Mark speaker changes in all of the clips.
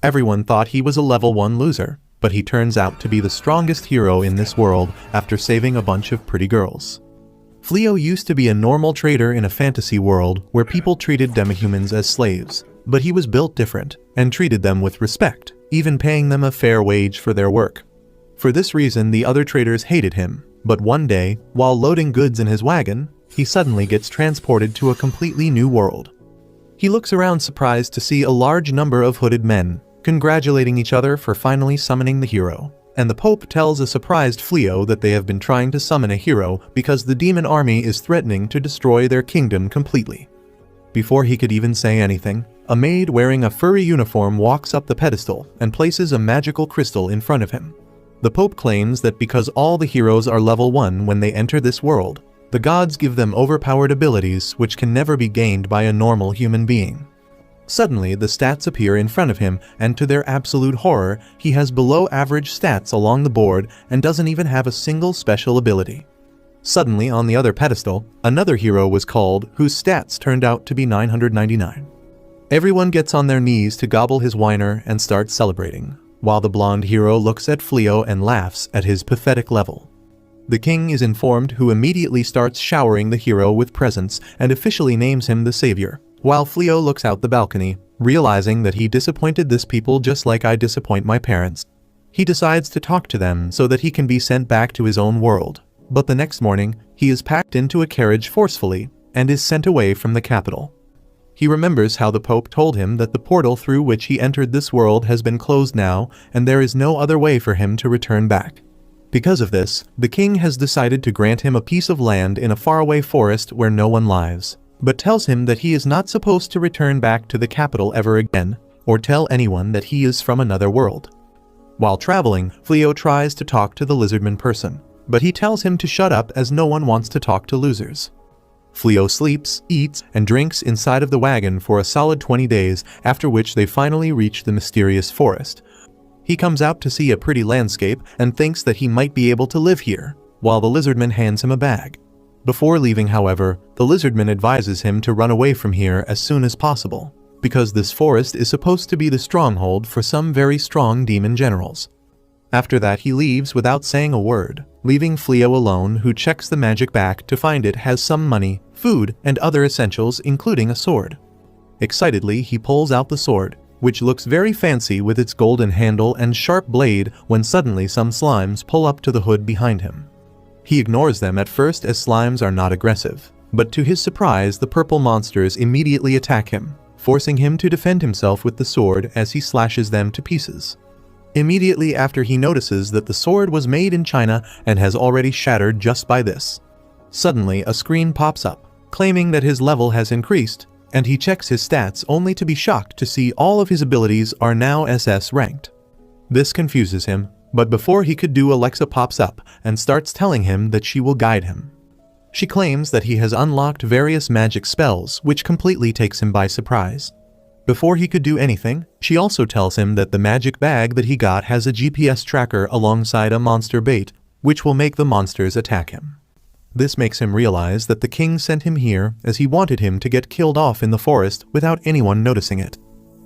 Speaker 1: Everyone thought he was a level 1 loser, but he turns out to be the strongest hero in this world after saving a bunch of pretty girls. Flio used to be a normal trader in a fantasy world where people treated demihumans as slaves, but he was built different and treated them with respect, even paying them a fair wage for their work. For this reason, the other traders hated him, but one day, while loading goods in his wagon, he suddenly gets transported to a completely new world. He looks around surprised to see a large number of hooded men, congratulating each other for finally summoning the hero. And the Pope tells a surprised Flio that they have been trying to summon a hero because the demon army is threatening to destroy their kingdom completely. Before he could even say anything, a maid wearing a furry uniform walks up the pedestal and places a magical crystal in front of him. The Pope claims that because all the heroes are level 1 when they enter this world, the gods give them overpowered abilities which can never be gained by a normal human being. Suddenly, the stats appear in front of him, and to their absolute horror, he has below-average stats along the board and doesn't even have a single special ability. Suddenly, on the other pedestal, another hero was called, whose stats turned out to be 999. Everyone gets on their knees to gobble his whiner and start celebrating, while the blonde hero looks at Flio and laughs at his pathetic level. The king is informed, who immediately starts showering the hero with presents and officially names him the savior. While Flio looks out the balcony, realizing that he disappointed this people just like I disappoint my parents. He decides to talk to them so that he can be sent back to his own world. But the next morning, he is packed into a carriage forcefully and is sent away from the capital. He remembers how the Pope told him that the portal through which he entered this world has been closed now, and there is no other way for him to return back. Because of this, the king has decided to grant him a piece of land in a faraway forest where no one lives, but tells him that he is not supposed to return back to the capital ever again, or tell anyone that he is from another world. While traveling, Flio tries to talk to the lizardman person, but he tells him to shut up as no one wants to talk to losers. Flio sleeps, eats, and drinks inside of the wagon for a solid 20 days, after which they finally reach the mysterious forest. He comes out to see a pretty landscape and thinks that he might be able to live here, while the lizardman hands him a bag. Before leaving, however, the lizardman advises him to run away from here as soon as possible, because this forest is supposed to be the stronghold for some very strong demon generals. After that, he leaves without saying a word, leaving Flio alone, who checks the magic bag to find it has some money, food, and other essentials, including a sword. Excitedly, he pulls out the sword, which looks very fancy with its golden handle and sharp blade, when suddenly some slimes pull up to the hood behind him. He ignores them at first as slimes are not aggressive, but to his surprise the purple monsters immediately attack him, forcing him to defend himself with the sword as he slashes them to pieces. Immediately after, he notices that the sword was made in China and has already shattered just by this. Suddenly a screen pops up, claiming that his level has increased, and he checks his stats only to be shocked to see all of his abilities are now SS ranked. This confuses him, but before he could do, Alexa pops up and starts telling him that she will guide him. She claims that he has unlocked various magic spells, which completely takes him by surprise. Before he could do anything, she also tells him that the magic bag that he got has a GPS tracker alongside a monster bait, which will make the monsters attack him. This makes him realize that the king sent him here as he wanted him to get killed off in the forest without anyone noticing it.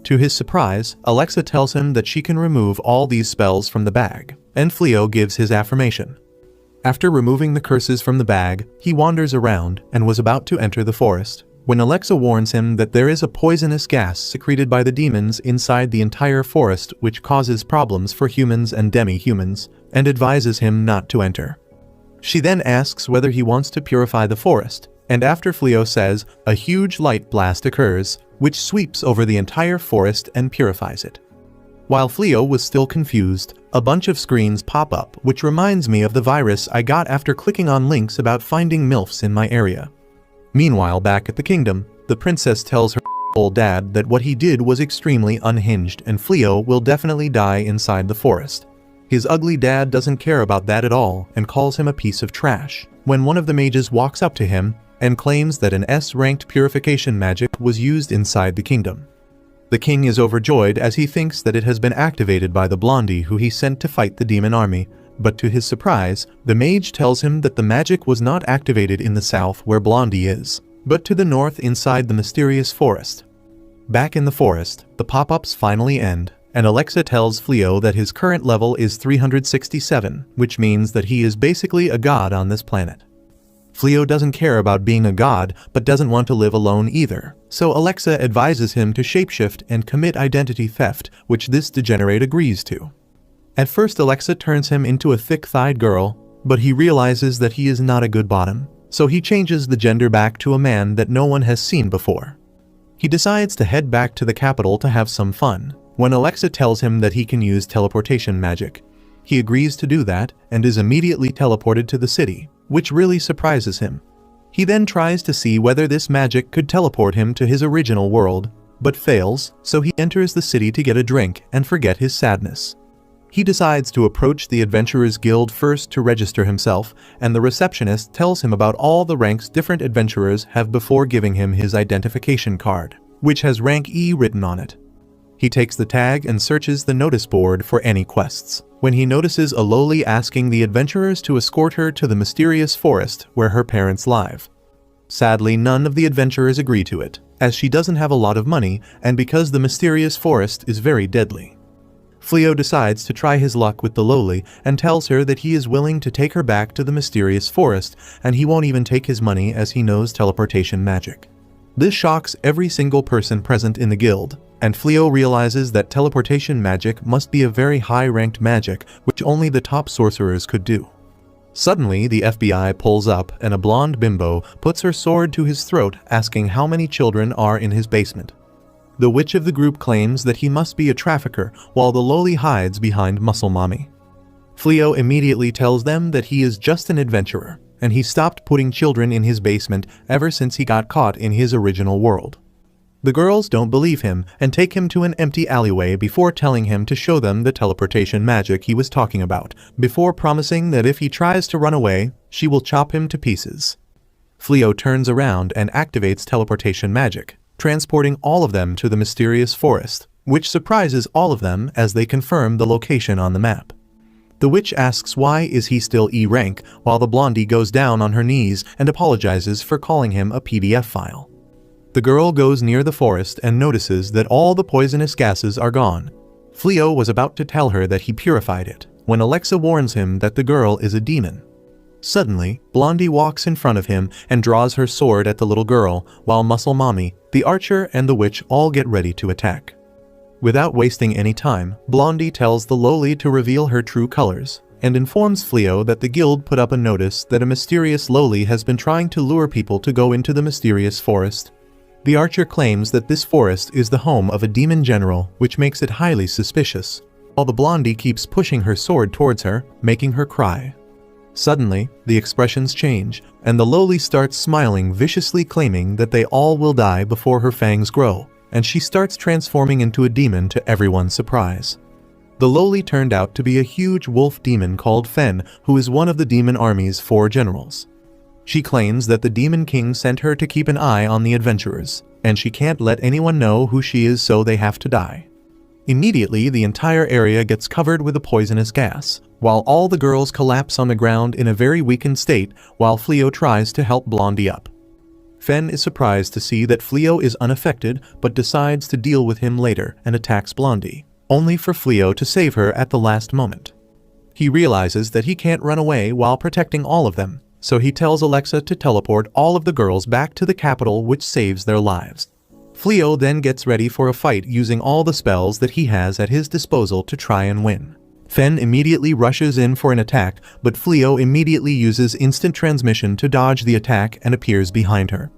Speaker 1: To his surprise, Alexa tells him that she can remove all these spells from the bag, and Flio gives his affirmation. After removing the curses from the bag, he wanders around and was about to enter the forest, when Alexa warns him that there is a poisonous gas secreted by the demons inside the entire forest which causes problems for humans and demi-humans, and advises him not to enter. She then asks whether he wants to purify the forest, and after Flio says, a huge light blast occurs, which sweeps over the entire forest and purifies it. While Flio was still confused, a bunch of screens pop up, which reminds me of the virus I got after clicking on links about finding MILFs in my area. Meanwhile, back at the kingdom, the princess tells her old dad that what he did was extremely unhinged and Flio will definitely die inside the forest. His ugly dad doesn't care about that at all and calls him a piece of trash, when one of the mages walks up to him and claims that an S-ranked purification magic was used inside the kingdom. The king is overjoyed as he thinks that it has been activated by the blondie who he sent to fight the demon army, but to his surprise, the mage tells him that the magic was not activated in the south where Blondie is, but to the north inside the mysterious forest. Back in the forest, the pop-ups finally end, and Alexa tells Flio that his current level is 367, which means that he is basically a god on this planet. Flio doesn't care about being a god, but doesn't want to live alone either, so Alexa advises him to shapeshift and commit identity theft, which this degenerate agrees to. At first Alexa turns him into a thick-thighed girl, but he realizes that he is not a good bottom, so he changes the gender back to a man that no one has seen before. He decides to head back to the capital to have some fun, when Alexa tells him that he can use teleportation magic. He agrees to do that, and is immediately teleported to the city, which really surprises him. He then tries to see whether this magic could teleport him to his original world, but fails, so he enters the city to get a drink and forget his sadness. He decides to approach the Adventurers Guild first to register himself, and the receptionist tells him about all the ranks different adventurers have before giving him his identification card, which has rank E written on it. He takes the tag and searches the notice board for any quests, when he notices a lowly asking the adventurers to escort her to the mysterious forest where her parents live. Sadly, none of the adventurers agree to it, as she doesn't have a lot of money and because the mysterious forest is very deadly. Flio decides to try his luck with the lowly and tells her that he is willing to take her back to the mysterious forest, and he won't even take his money as he knows teleportation magic. This shocks every single person present in the guild, and Flio realizes that teleportation magic must be a very high-ranked magic which only the top sorcerers could do. Suddenly, the FBI pulls up and a blonde bimbo puts her sword to his throat asking how many children are in his basement. The witch of the group claims that he must be a trafficker while the lowly hides behind Muscle Mommy. Flio immediately tells them that he is just an adventurer, and he stopped putting children in his basement ever since he got caught in his original world. The girls don't believe him and take him to an empty alleyway before telling him to show them the teleportation magic he was talking about, before promising that if he tries to run away, she will chop him to pieces. Flio turns around and activates teleportation magic, transporting all of them to the mysterious forest, which surprises all of them as they confirm the location on the map. The witch asks why is he still E rank, while the blondie goes down on her knees and apologizes for calling him a PDF file. The girl goes near the forest and notices that all the poisonous gases are gone. Flio was about to tell her that he purified it, when Alexa warns him that the girl is a demon. Suddenly, Blondie walks in front of him and draws her sword at the little girl, while Muscle Mommy, the archer, and the witch all get ready to attack. Without wasting any time, Blondie tells the lowly to reveal her true colors, and informs Flio that the guild put up a notice that a mysterious lowly has been trying to lure people to go into the mysterious forest. The archer claims that this forest is the home of a demon general, which makes it highly suspicious, while the blondie keeps pushing her sword towards her, making her cry. Suddenly, the expressions change, and the lowly starts smiling viciously, claiming that they all will die before her fangs grow, and she starts transforming into a demon to everyone's surprise. The lowly turned out to be a huge wolf demon called Fen, who is one of the demon army's 4 generals. She claims that the Demon King sent her to keep an eye on the adventurers, and she can't let anyone know who she is, so they have to die. Immediately, the entire area gets covered with a poisonous gas, while all the girls collapse on the ground in a very weakened state while Flio tries to help Blondie up. Fen is surprised to see that Flio is unaffected, but decides to deal with him later and attacks Blondie, only for Flio to save her at the last moment. He realizes that he can't run away while protecting all of them, so he tells Alexa to teleport all of the girls back to the capital, which saves their lives. Flio then gets ready for a fight using all the spells that he has at his disposal to try and win. Fen immediately rushes in for an attack, but Flio immediately uses instant transmission to dodge the attack and appears behind her.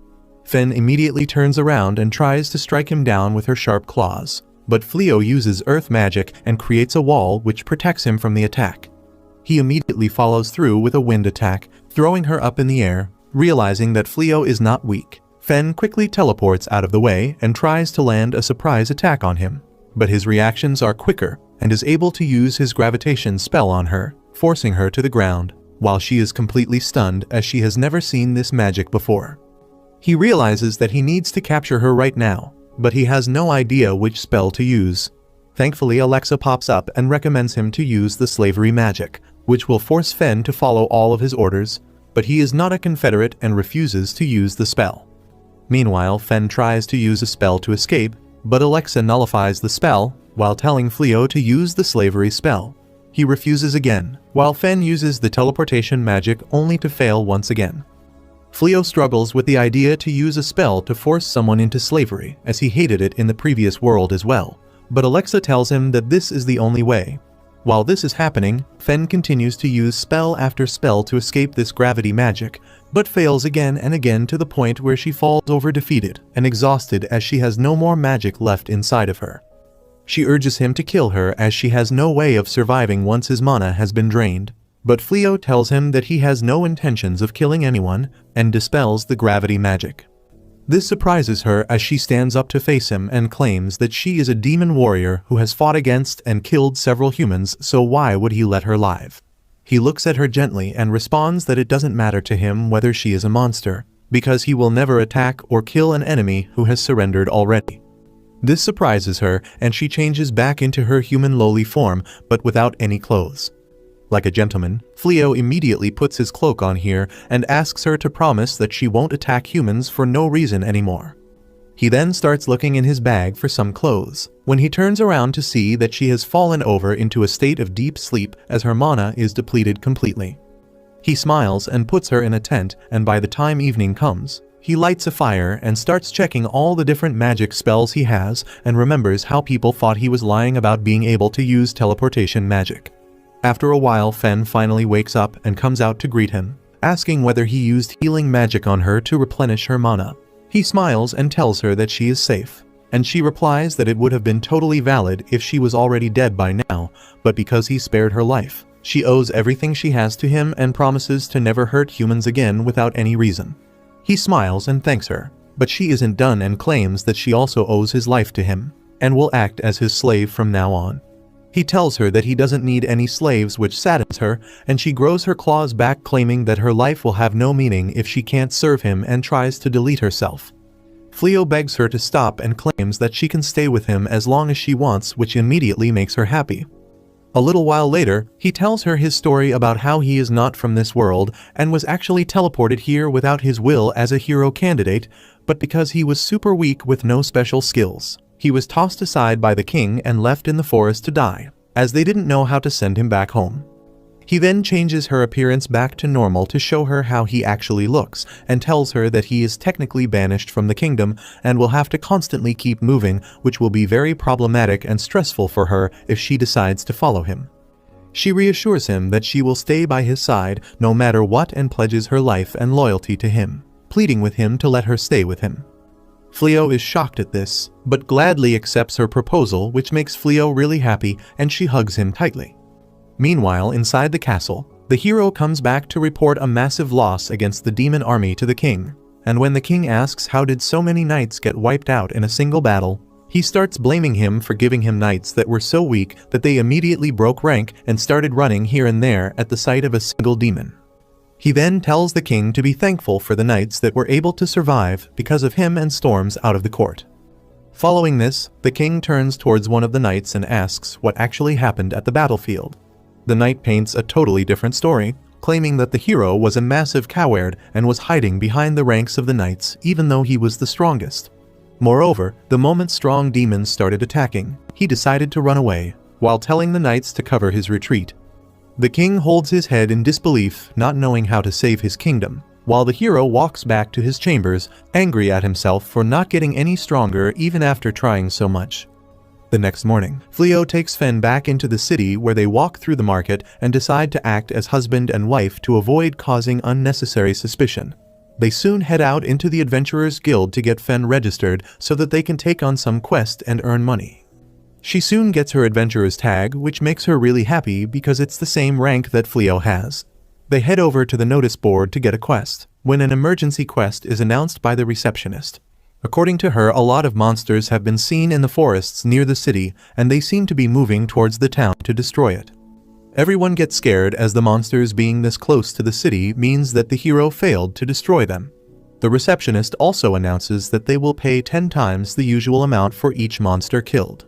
Speaker 1: Fen immediately turns around and tries to strike him down with her sharp claws, but Flio uses earth magic and creates a wall which protects him from the attack. He immediately follows through with a wind attack, throwing her up in the air. Realizing that Flio is not weak, Fen quickly teleports out of the way and tries to land a surprise attack on him, but his reactions are quicker and is able to use his gravitation spell on her, forcing her to the ground, while she is completely stunned as she has never seen this magic before. He realizes that he needs to capture her right now, but he has no idea which spell to use. Thankfully, Alexa pops up and recommends him to use the slavery magic, which will force Fen to follow all of his orders, but he is not a Confederate and refuses to use the spell. Meanwhile, Fen tries to use a spell to escape, but Alexa nullifies the spell, while telling Flio to use the slavery spell. He refuses again, while Fen uses the teleportation magic only to fail once again. Flio struggles with the idea to use a spell to force someone into slavery, as he hated it in the previous world as well, but Alexa tells him that this is the only way. While this is happening, Fen continues to use spell after spell to escape this gravity magic, but fails again and again to the point where she falls over defeated and exhausted as she has no more magic left inside of her. She urges him to kill her as she has no way of surviving once his mana has been drained, but Flio tells him that he has no intentions of killing anyone and dispels the gravity magic. This surprises her as she stands up to face him and claims that she is a demon warrior who has fought against and killed several humans, so why would he let her live? He looks at her gently and responds that it doesn't matter to him whether she is a monster, because he will never attack or kill an enemy who has surrendered already. This surprises her and she changes back into her human lowly form, but without any clothes. Like a gentleman, Flio immediately puts his cloak on here and asks her to promise that she won't attack humans for no reason anymore. He then starts looking in his bag for some clothes, when he turns around to see that she has fallen over into a state of deep sleep as her mana is depleted completely. He smiles and puts her in a tent, and by the time evening comes, he lights a fire and starts checking all the different magic spells he has and remembers how people thought he was lying about being able to use teleportation magic. After a while, Fen finally wakes up and comes out to greet him, asking whether he used healing magic on her to replenish her mana. He smiles and tells her that she is safe, and she replies that it would have been totally valid if she was already dead by now, but because he spared her life, she owes everything she has to him and promises to never hurt humans again without any reason. He smiles and thanks her, but she isn't done and claims that she also owes his life to him, and will act as his slave from now on. He tells her that he doesn't need any slaves, which saddens her, and she grows her claws back, claiming that her life will have no meaning if she can't serve him, and tries to delete herself. Flio begs her to stop and claims that she can stay with him as long as she wants, which immediately makes her happy. A little while later, he tells her his story about how he is not from this world and was actually teleported here without his will as a hero candidate, but because he was super weak with no special skills. He was tossed aside by the king and left in the forest to die, as they didn't know how to send him back home. He then changes her appearance back to normal to show her how he actually looks, and tells her that he is technically banished from the kingdom and will have to constantly keep moving, which will be very problematic and stressful for her if she decides to follow him. She reassures him that she will stay by his side no matter what and pledges her life and loyalty to him, pleading with him to let her stay with him. Flio is shocked at this, but gladly accepts her proposal, which makes Flio really happy, and she hugs him tightly. Meanwhile, inside the castle, the hero comes back to report a massive loss against the demon army to the king, and when the king asks how did so many knights get wiped out in a single battle, he starts blaming him for giving him knights that were so weak that they immediately broke rank and started running here and there at the sight of a single demon. He then tells the king to be thankful for the knights that were able to survive because of him and storms out of the court. Following this, the king turns towards one of the knights and asks what actually happened at the battlefield. The knight paints a totally different story, claiming that the hero was a massive coward and was hiding behind the ranks of the knights even though he was the strongest. Moreover, the moment strong demons started attacking, he decided to run away, while telling the knights to cover his retreat. The king holds his head in disbelief, not knowing how to save his kingdom, while the hero walks back to his chambers, angry at himself for not getting any stronger even after trying so much. The next morning, Flio takes Fen back into the city where they walk through the market and decide to act as husband and wife to avoid causing unnecessary suspicion. They soon head out into the Adventurers Guild to get Fen registered so that they can take on some quest and earn money. She soon gets her adventurer's tag, which makes her really happy because it's the same rank that Flio has. They head over to the notice board to get a quest, when an emergency quest is announced by the receptionist. According to her, a lot of monsters have been seen in the forests near the city, and they seem to be moving towards the town to destroy it. Everyone gets scared as the monsters being this close to the city means that the hero failed to destroy them. The receptionist also announces that they will pay 10 times the usual amount for each monster killed.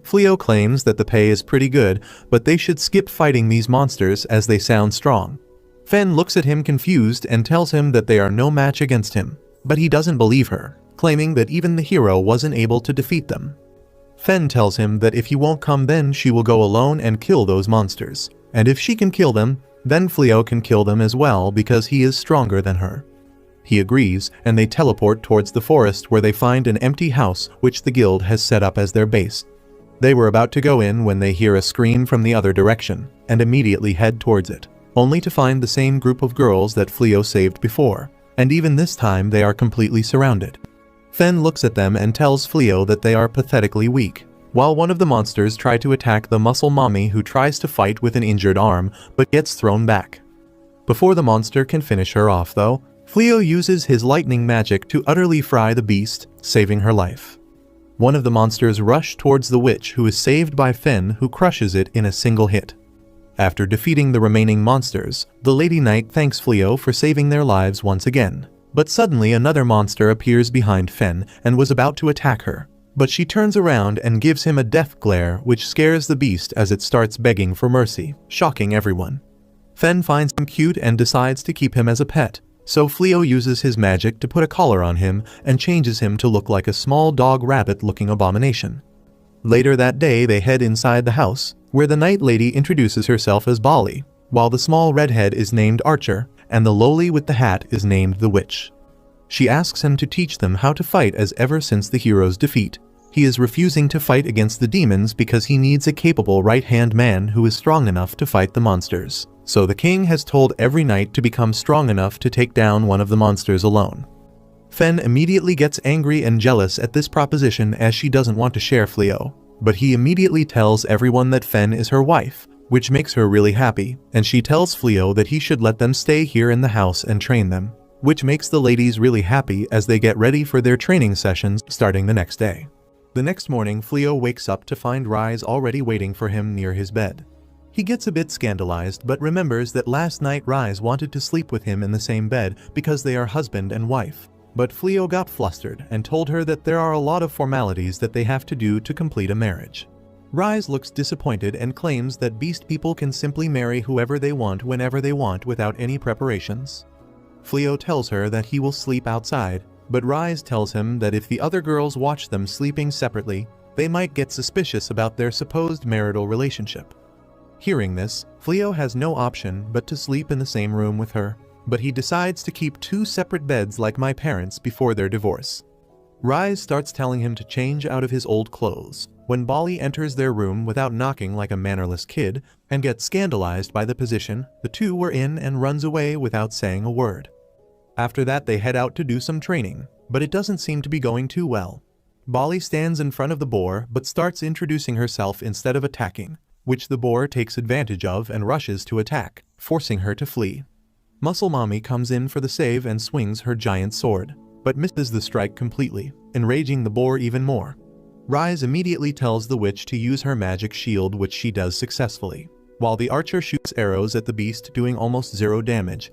Speaker 1: Flio claims that the pay is pretty good, but they should skip fighting these monsters as they sound strong. Fen looks at him confused and tells him that they are no match against him, but he doesn't believe her, claiming that even the hero wasn't able to defeat them. Fen tells him that if he won't come then she will go alone and kill those monsters, and if she can kill them, then Flio can kill them as well because he is stronger than her. He agrees, and they teleport towards the forest where they find an empty house which the guild has set up as their base. They were about to go in when they hear a scream from the other direction, and immediately head towards it, only to find the same group of girls that Flio saved before, and even this time they are completely surrounded. Fen looks at them and tells Flio that they are pathetically weak, while one of the monsters try to attack the muscle mommy who tries to fight with an injured arm but gets thrown back. Before the monster can finish her off though, Flio uses his lightning magic to utterly fry the beast, saving her life. One of the monsters rush towards the witch who is saved by Fen, who crushes it in a single hit. After defeating the remaining monsters, the Lady Knight thanks Flio for saving their lives once again. But suddenly another monster appears behind Fen and was about to attack her. But she turns around and gives him a death glare which scares the beast as it starts begging for mercy, shocking everyone. Fen finds him cute and decides to keep him as a pet, so Flio uses his magic to put a collar on him and changes him to look like a small dog rabbit looking abomination. Later that day they head inside the house, where the Night Lady introduces herself as Bali, while the small redhead is named Archer, and the lowly with the hat is named the Witch. She asks him to teach them how to fight as ever since the hero's defeat. He is refusing to fight against the demons because he needs a capable right-hand man who is strong enough to fight the monsters. So the king has told every knight to become strong enough to take down one of the monsters alone. Fen immediately gets angry and jealous at this proposition as she doesn't want to share Flio, but he immediately tells everyone that Fen is her wife, which makes her really happy, and she tells Flio that he should let them stay here in the house and train them, which makes the ladies really happy as they get ready for their training sessions starting the next day. The next morning, Flio wakes up to find Rise already waiting for him near his bed. He gets a bit scandalized but remembers that last night Rise wanted to sleep with him in the same bed because they are husband and wife. But Flio got flustered and told her that there are a lot of formalities that they have to do to complete a marriage. Rise looks disappointed and claims that beast people can simply marry whoever they want whenever they want without any preparations. Flio tells her that he will sleep outside, but Rise tells him that if the other girls watch them sleeping separately, they might get suspicious about their supposed marital relationship. Hearing this, Flio has no option but to sleep in the same room with her, but he decides to keep 2 separate beds like my parents before their divorce. Rise starts telling him to change out of his old clothes, when Bali enters their room without knocking like a mannerless kid, and gets scandalized by the position the two were in and runs away without saying a word. After that they head out to do some training, but it doesn't seem to be going too well. Bali stands in front of the boar but starts introducing herself instead of attacking, which the boar takes advantage of and rushes to attack, forcing her to flee. Muscle Mommy comes in for the save and swings her giant sword, but misses the strike completely, enraging the boar even more. Rise immediately tells the witch to use her magic shield, which she does successfully, while the archer shoots arrows at the beast doing almost 0 damage.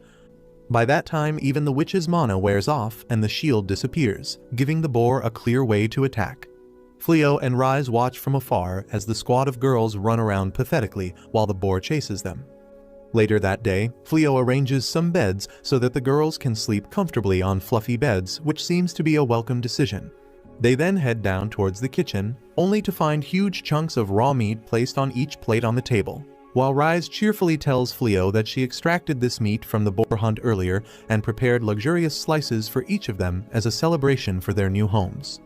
Speaker 1: By that time even the witch's mana wears off and the shield disappears, giving the boar a clear way to attack. Flio and Rise watch from afar as the squad of girls run around pathetically while the boar chases them. Later that day, Flio arranges some beds so that the girls can sleep comfortably on fluffy beds, which seems to be a welcome decision. They then head down towards the kitchen, only to find huge chunks of raw meat placed on each plate on the table, while Rise cheerfully tells Flio that she extracted this meat from the boar hunt earlier and prepared luxurious slices for each of them as a celebration for their new homes.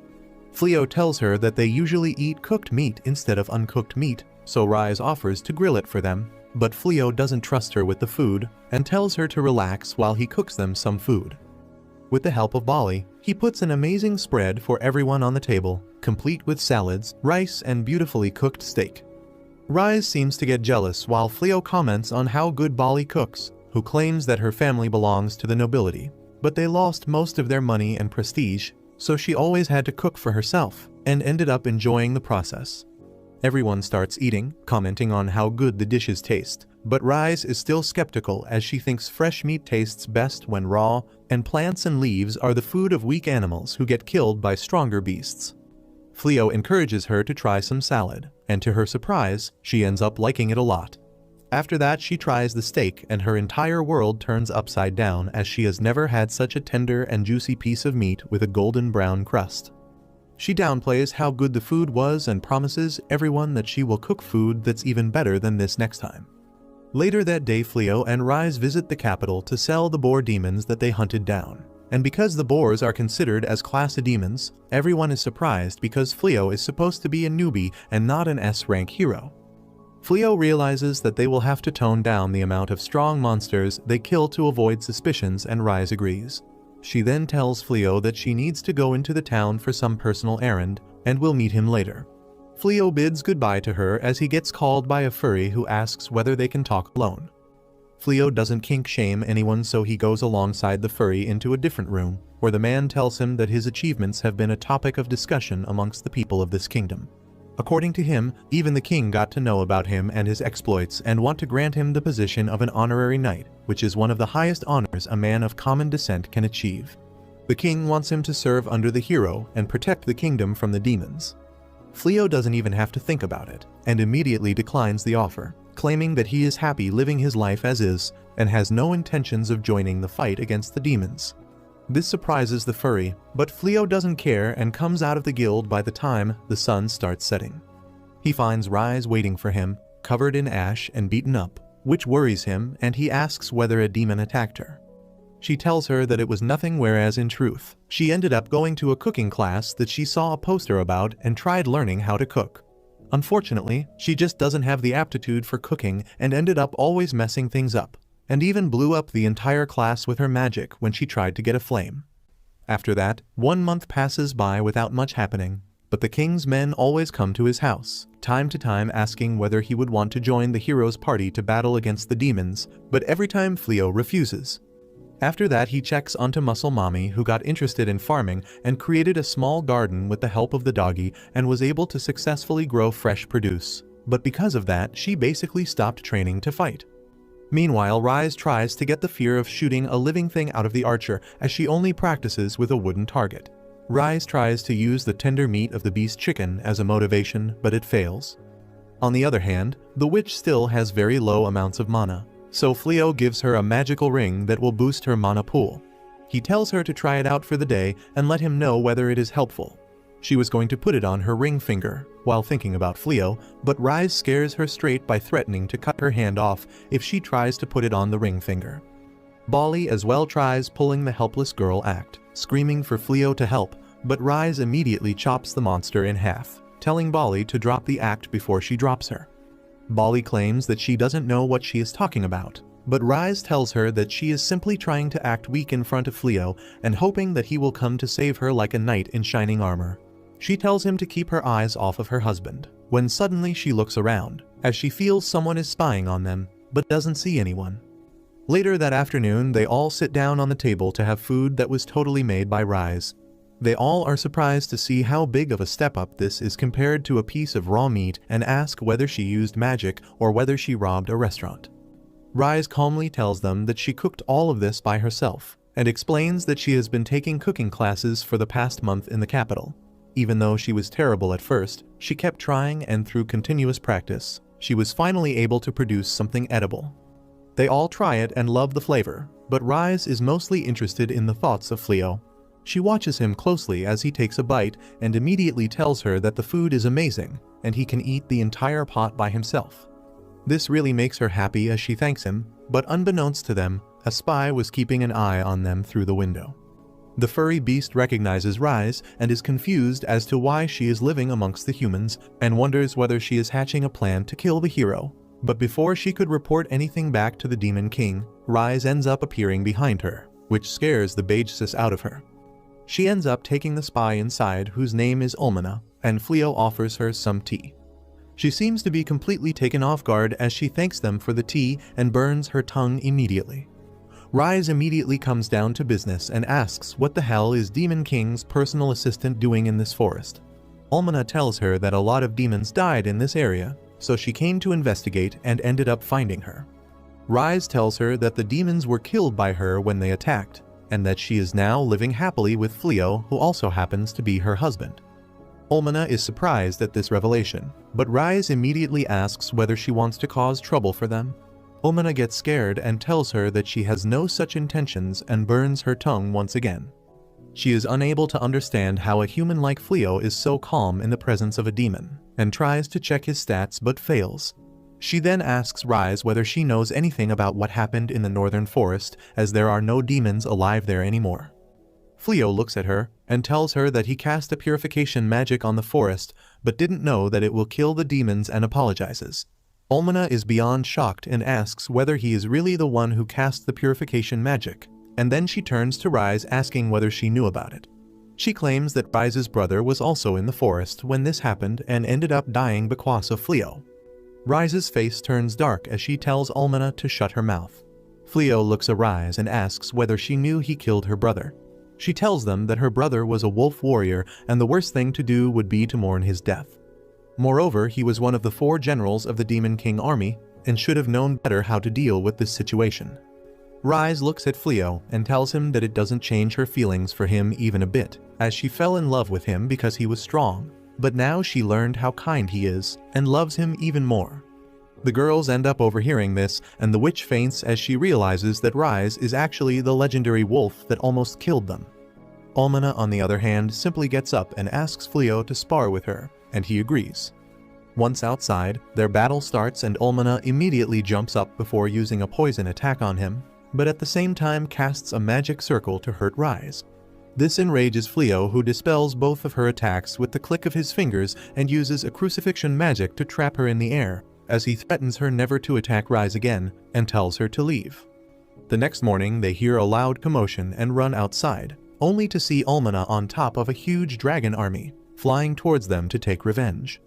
Speaker 1: Flio tells her that they usually eat cooked meat instead of uncooked meat, so Rise offers to grill it for them, but Flio doesn't trust her with the food and tells her to relax while he cooks them some food. With the help of Bali, he puts an amazing spread for everyone on the table, complete with salads, rice, and beautifully cooked steak. Rise seems to get jealous while Flio comments on how good Bali cooks, who claims that her family belongs to the nobility, but they lost most of their money and prestige, so she always had to cook for herself, and ended up enjoying the process. Everyone starts eating, commenting on how good the dishes taste, but Rise is still skeptical as she thinks fresh meat tastes best when raw, and plants and leaves are the food of weak animals who get killed by stronger beasts. Flio encourages her to try some salad, and to her surprise, she ends up liking it a lot. After that she tries the steak and her entire world turns upside down as she has never had such a tender and juicy piece of meat with a golden brown crust. She downplays how good the food was and promises everyone that she will cook food that's even better than this next time. Later that day, Flio and Rise visit the capital to sell the boar demons that they hunted down. And because the boars are considered as class of demons, everyone is surprised because Flio is supposed to be a newbie and not an S-rank hero. Flio realizes that they will have to tone down the amount of strong monsters they kill to avoid suspicions, and Rise agrees. She then tells Flio that she needs to go into the town for some personal errand and will meet him later. Flio bids goodbye to her as he gets called by a furry who asks whether they can talk alone. Flio doesn't kink shame anyone, so he goes alongside the furry into a different room, where the man tells him that his achievements have been a topic of discussion amongst the people of this kingdom. According to him, even the king got to know about him and his exploits and want to grant him the position of an honorary knight, which is one of the highest honors a man of common descent can achieve. The king wants him to serve under the hero and protect the kingdom from the demons. Flio doesn't even have to think about it, and immediately declines the offer, claiming that he is happy living his life as is and has no intentions of joining the fight against the demons. This surprises the furry, but Flio doesn't care and comes out of the guild by the time the sun starts setting. He finds Rise waiting for him, covered in ash and beaten up, which worries him, and he asks whether a demon attacked her. She tells her that it was nothing, whereas in truth, she ended up going to a cooking class that she saw a poster about and tried learning how to cook. Unfortunately, she just doesn't have the aptitude for cooking and ended up always messing things up, and even blew up the entire class with her magic when she tried to get a flame. After that, 1 month passes by without much happening, but the king's men always come to his house, time to time asking whether he would want to join the hero's party to battle against the demons, but every time Flio refuses. After that, he checks onto Muscle Mommy, who got interested in farming and created a small garden with the help of the doggy and was able to successfully grow fresh produce, but because of that, she basically stopped training to fight. Meanwhile, Rise tries to get the fear of shooting a living thing out of the archer, as she only practices with a wooden target. Rise tries to use the tender meat of the beast chicken as a motivation, but it fails. On the other hand, the witch still has very low amounts of mana, so Flio gives her a magical ring that will boost her mana pool. He tells her to try it out for the day and let him know whether it is helpful. She was going to put it on her ring finger while thinking about Flio, but Rise scares her straight by threatening to cut her hand off if she tries to put it on the ring finger. Bali as well tries pulling the helpless girl act, screaming for Flio to help, but Rise immediately chops the monster in half, telling Bali to drop the act before she drops her. Bali claims that she doesn't know what she is talking about, but Rise tells her that she is simply trying to act weak in front of Flio and hoping that he will come to save her like a knight in shining armor. She tells him to keep her eyes off of her husband, when suddenly she looks around, as she feels someone is spying on them, but doesn't see anyone. Later that afternoon, they all sit down on the table to have food that was totally made by Rise. They all are surprised to see how big of a step up this is compared to a piece of raw meat and ask whether she used magic or whether she robbed a restaurant. Rise calmly tells them that she cooked all of this by herself, and explains that she has been taking cooking classes for the past month in the capital. Even though she was terrible at first, she kept trying, and through continuous practice, she was finally able to produce something edible. They all try it and love the flavor, but Rise is mostly interested in the thoughts of Flio. She watches him closely as he takes a bite and immediately tells her that the food is amazing and he can eat the entire pot by himself. This really makes her happy as she thanks him, but unbeknownst to them, a spy was keeping an eye on them through the window. The furry beast recognizes Rise and is confused as to why she is living amongst the humans and wonders whether she is hatching a plan to kill the hero. But before she could report anything back to the Demon King, Rise ends up appearing behind her, which scares the Bagesis out of her. She ends up taking the spy inside, whose name is Ulmana, and Flio offers her some tea. She seems to be completely taken off guard as she thanks them for the tea and burns her tongue immediately. Rise immediately comes down to business and asks what the hell is Demon King's personal assistant doing in this forest. Ulmana tells her that a lot of demons died in this area, so she came to investigate and ended up finding her. Rise tells her that the demons were killed by her when they attacked, and that she is now living happily with Flio, who also happens to be her husband. Ulmana is surprised at this revelation, but Rise immediately asks whether she wants to cause trouble for them. Ulmana gets scared and tells her that she has no such intentions and burns her tongue once again. She is unable to understand how a human like Flio is so calm in the presence of a demon, and tries to check his stats but fails. She then asks Rise whether she knows anything about what happened in the northern forest, as there are no demons alive there anymore. Flio looks at her and tells her that he cast a purification magic on the forest, but didn't know that it will kill the demons, and apologizes. Almana is beyond shocked and asks whether he is really the one who cast the purification magic, and then she turns to Rise asking whether she knew about it. She claims that Rise's brother was also in the forest when this happened and ended up dying because of Flio. Rise's face turns dark as she tells Almana to shut her mouth. Flio looks at Rise and asks whether she knew he killed her brother. She tells them that her brother was a wolf warrior and the worst thing to do would be to mourn his death. Moreover, he was one of the 4 generals of the Demon King army and should have known better how to deal with this situation. Rise looks at Flio and tells him that it doesn't change her feelings for him even a bit, as she fell in love with him because he was strong, but now she learned how kind he is and loves him even more. The girls end up overhearing this, and the witch faints as she realizes that Rise is actually the legendary wolf that almost killed them. Almana, on the other hand, simply gets up and asks Flio to spar with her, and he agrees. Once outside, their battle starts and Almana immediately jumps up before using a poison attack on him, but at the same time casts a magic circle to hurt Rise. This enrages Flio, who dispels both of her attacks with the click of his fingers and uses a crucifixion magic to trap her in the air, as he threatens her never to attack Rise again and tells her to leave. The next morning, they hear a loud commotion and run outside, only to see Almana on top of a huge dragon army, flying towards them to take revenge.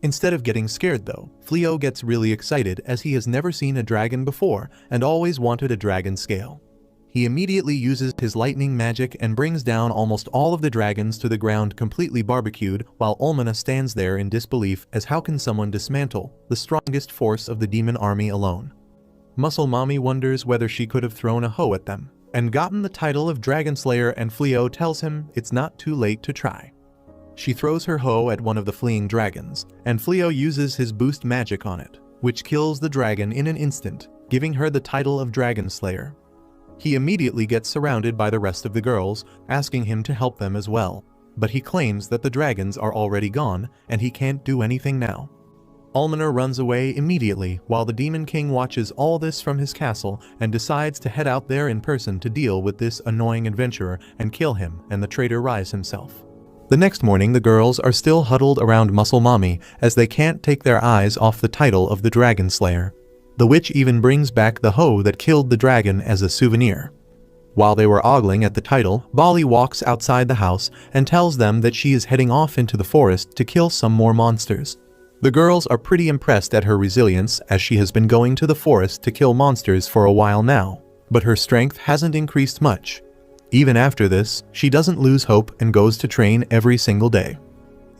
Speaker 1: Instead of getting scared though, Flio gets really excited as he has never seen a dragon before and always wanted a dragon scale. He immediately uses his lightning magic and brings down almost all of the dragons to the ground completely barbecued, while Almana stands there in disbelief as how can someone dismantle the strongest force of the demon army alone. Muscle Mommy wonders whether she could have thrown a hoe at them and gotten the title of Dragon Slayer, and Flio tells him it's not too late to try. She throws her hoe at one of the fleeing dragons, and Flio uses his boost magic on it, which kills the dragon in an instant, giving her the title of Dragon Slayer. He immediately gets surrounded by the rest of the girls, asking him to help them as well, but he claims that the dragons are already gone and he can't do anything now. Almana runs away immediately while the Demon King watches all this from his castle and decides to head out there in person to deal with this annoying adventurer and kill him and the traitor Rise himself. The next morning, the girls are still huddled around Muscle Mommy as they can't take their eyes off the title of the Dragon Slayer. The witch even brings back the hoe that killed the dragon as a souvenir. While they were ogling at the title, Bali walks outside the house and tells them that she is heading off into the forest to kill some more monsters. The girls are pretty impressed at her resilience, as she has been going to the forest to kill monsters for a while now, but her strength hasn't increased much. Even after this, she doesn't lose hope and goes to train every single day.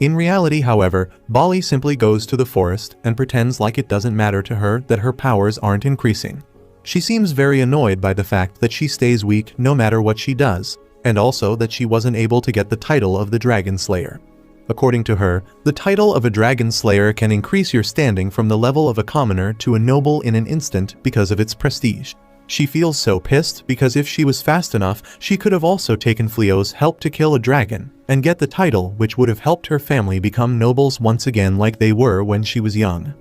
Speaker 1: In reality, however, Bali simply goes to the forest and pretends like it doesn't matter to her that her powers aren't increasing. She seems very annoyed by the fact that she stays weak no matter what she does, and also that she wasn't able to get the title of the Dragon Slayer. According to her, the title of a Dragon Slayer can increase your standing from the level of a commoner to a noble in an instant because of its prestige. She feels so pissed because if she was fast enough, she could have also taken Flio's help to kill a dragon and get the title, which would have helped her family become nobles once again like they were when she was young.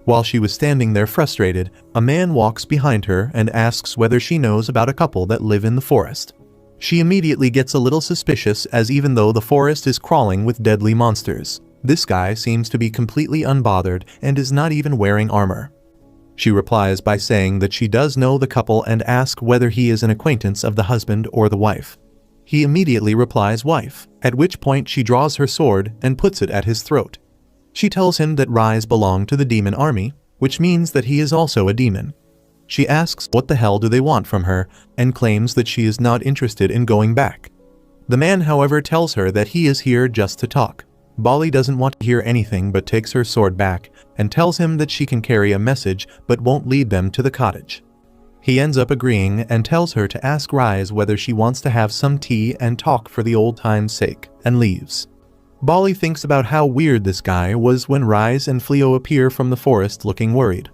Speaker 1: While she was standing there frustrated, a man walks behind her and asks whether she knows about a couple that live in the forest. She immediately gets a little suspicious, as even though the forest is crawling with deadly monsters, this guy seems to be completely unbothered and is not even wearing armor. She replies by saying that she does know the couple and asks whether he is an acquaintance of the husband or the wife. He immediately replies wife, at which point she draws her sword and puts it at his throat. She tells him that Rise belonged to the demon army, which means that he is also a demon. She asks what the hell do they want from her and claims that she is not interested in going back. The man, however, tells her that he is here just to talk. Bali doesn't want to hear anything but takes her sword back and tells him that she can carry a message but won't lead them to the cottage. He ends up agreeing and tells her to ask Rise whether she wants to have some tea and talk for the old time's sake, and leaves. Bali thinks about how weird this guy was when Rise and Flio appear from the forest looking worried.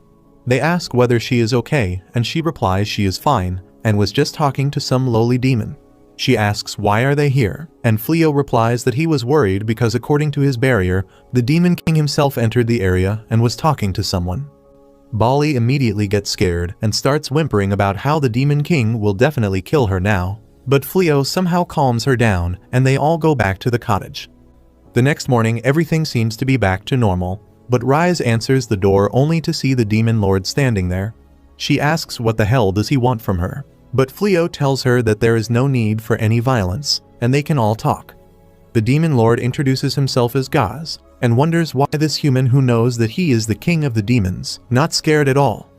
Speaker 1: They ask whether she is okay, and she replies she is fine and was just talking to some lowly demon. She asks why are they here, and Flio replies that he was worried because according to his barrier, the Demon King himself entered the area and was talking to someone. Bali immediately gets scared and starts whimpering about how the Demon King will definitely kill her now, but Flio somehow calms her down and they all go back to the cottage. The next morning everything seems to be back to normal, but Rise answers the door only to see the Demon Lord standing there. She asks what the hell does he want from her, but Flio tells her that there is no need for any violence and they can all talk. The Demon Lord introduces himself as Gaz and wonders why this human who knows that he is the king of the demons, not scared at all.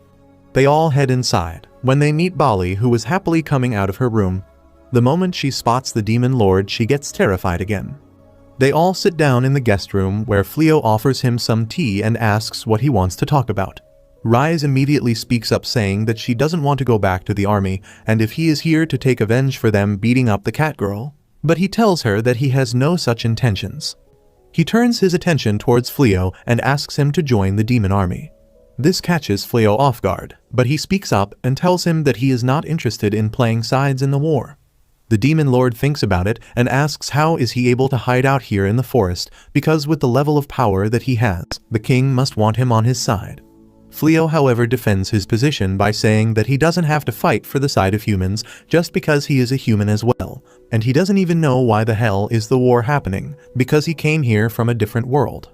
Speaker 1: They all head inside when they meet Bali, who was happily coming out of her room. The moment she spots the Demon Lord, she gets terrified again. They all sit down in the guest room where Flio offers him some tea and asks what he wants to talk about. Rise immediately speaks up saying that she doesn't want to go back to the army and if he is here to take revenge for them beating up the cat girl, but he tells her that he has no such intentions. He turns his attention towards Flio and asks him to join the demon army. This catches Flio off guard, but he speaks up and tells him that he is not interested in playing sides in the war. The Demon Lord thinks about it and asks how is he able to hide out here in the forest because with the level of power that he has, the king must want him on his side. Flio, however, defends his position by saying that he doesn't have to fight for the side of humans just because he is a human as well, and he doesn't even know why the hell is the war happening, because he came here from a different world.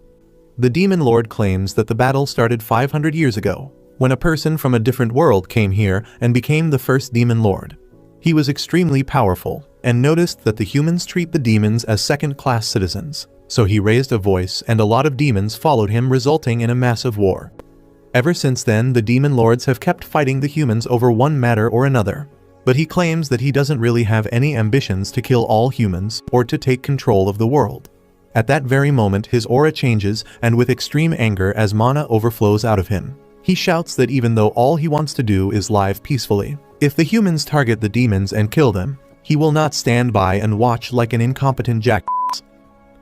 Speaker 1: The Demon Lord claims that the battle started 500 years ago, when a person from a different world came here and became the first Demon Lord. He was extremely powerful, and noticed that the humans treat the demons as second-class citizens, so he raised a voice and a lot of demons followed him, resulting in a massive war. Ever since then, the Demon Lords have kept fighting the humans over one matter or another, but he claims that he doesn't really have any ambitions to kill all humans or to take control of the world. At that very moment his aura changes and with extreme anger as mana overflows out of him, he shouts that even though all he wants to do is live peacefully, if the humans target the demons and kill them, he will not stand by and watch like an incompetent jackass.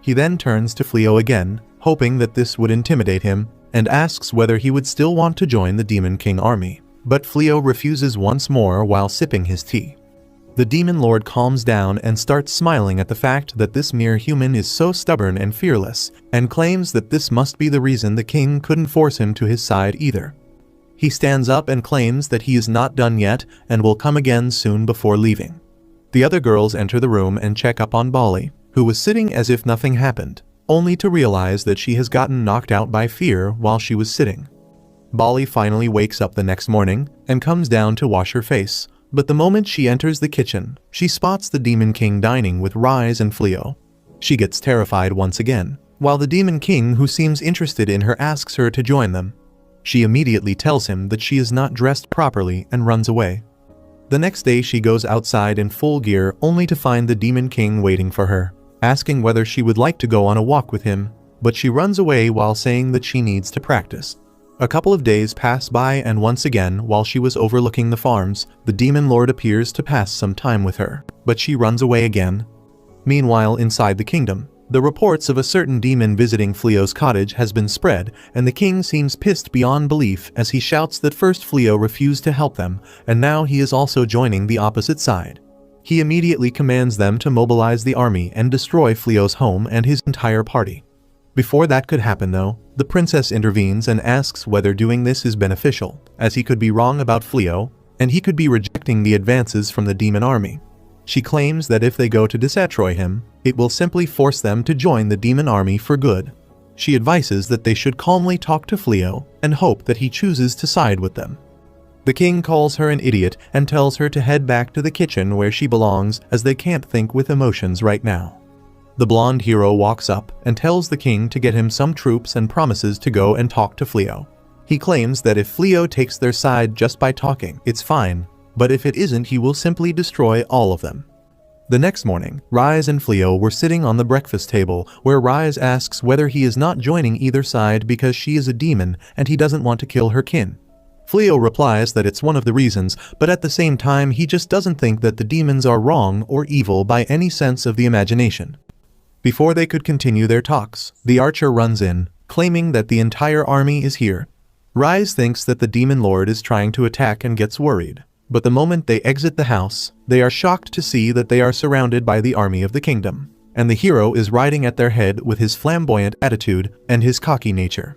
Speaker 1: He then turns to Flio again, hoping that this would intimidate him, and asks whether he would still want to join the Demon King army, but Flio refuses once more while sipping his tea. The Demon Lord calms down and starts smiling at the fact that this mere human is so stubborn and fearless, and claims that this must be the reason the king couldn't force him to his side either. He stands up and claims that he is not done yet and will come again soon before leaving. The other girls enter the room and check up on Bali, who was sitting as if nothing happened, only to realize that she has gotten knocked out by fear while she was sitting. Bali finally wakes up the next morning and comes down to wash her face, but the moment she enters the kitchen, she spots the Demon King dining with Rise and Flio. She gets terrified once again, while the Demon King, who seems interested in her, asks her to join them. She immediately tells him that she is not dressed properly and runs away. The next day she goes outside in full gear only to find the Demon King waiting for her, asking whether she would like to go on a walk with him, but she runs away while saying that she needs to practice. A couple of days pass by and once again, while she was overlooking the farms, the Demon Lord appears to pass some time with her, but she runs away again. Meanwhile, inside the kingdom, the reports of a certain demon visiting Flio's cottage has been spread, and the king seems pissed beyond belief as he shouts that first Flio refused to help them, and now he is also joining the opposite side. He immediately commands them to mobilize the army and destroy Flio's home and his entire party. Before that could happen though, the princess intervenes and asks whether doing this is beneficial, as he could be wrong about Flio, and he could be rejecting the advances from the demon army. She claims that if they go to destroy him, it will simply force them to join the demon army for good. She advises that they should calmly talk to Flio and hope that he chooses to side with them. The king calls her an idiot and tells her to head back to the kitchen where she belongs, as they can't think with emotions right now. The blonde hero walks up and tells the king to get him some troops and promises to go and talk to Flio. He claims that if Flio takes their side just by talking, it's fine, but if it isn't, he will simply destroy all of them. The next morning, Rise and Flio were sitting on the breakfast table where Rise asks whether he is not joining either side because she is a demon and he doesn't want to kill her kin. Flio replies that it's one of the reasons, but at the same time he just doesn't think that the demons are wrong or evil by any sense of the imagination. Before they could continue their talks, the archer runs in, claiming that the entire army is here. Rise thinks that the Demon Lord is trying to attack and gets worried, But the moment they exit the house, they are shocked to see that they are surrounded by the army of the kingdom, and the hero is riding at their head with his flamboyant attitude and his cocky nature.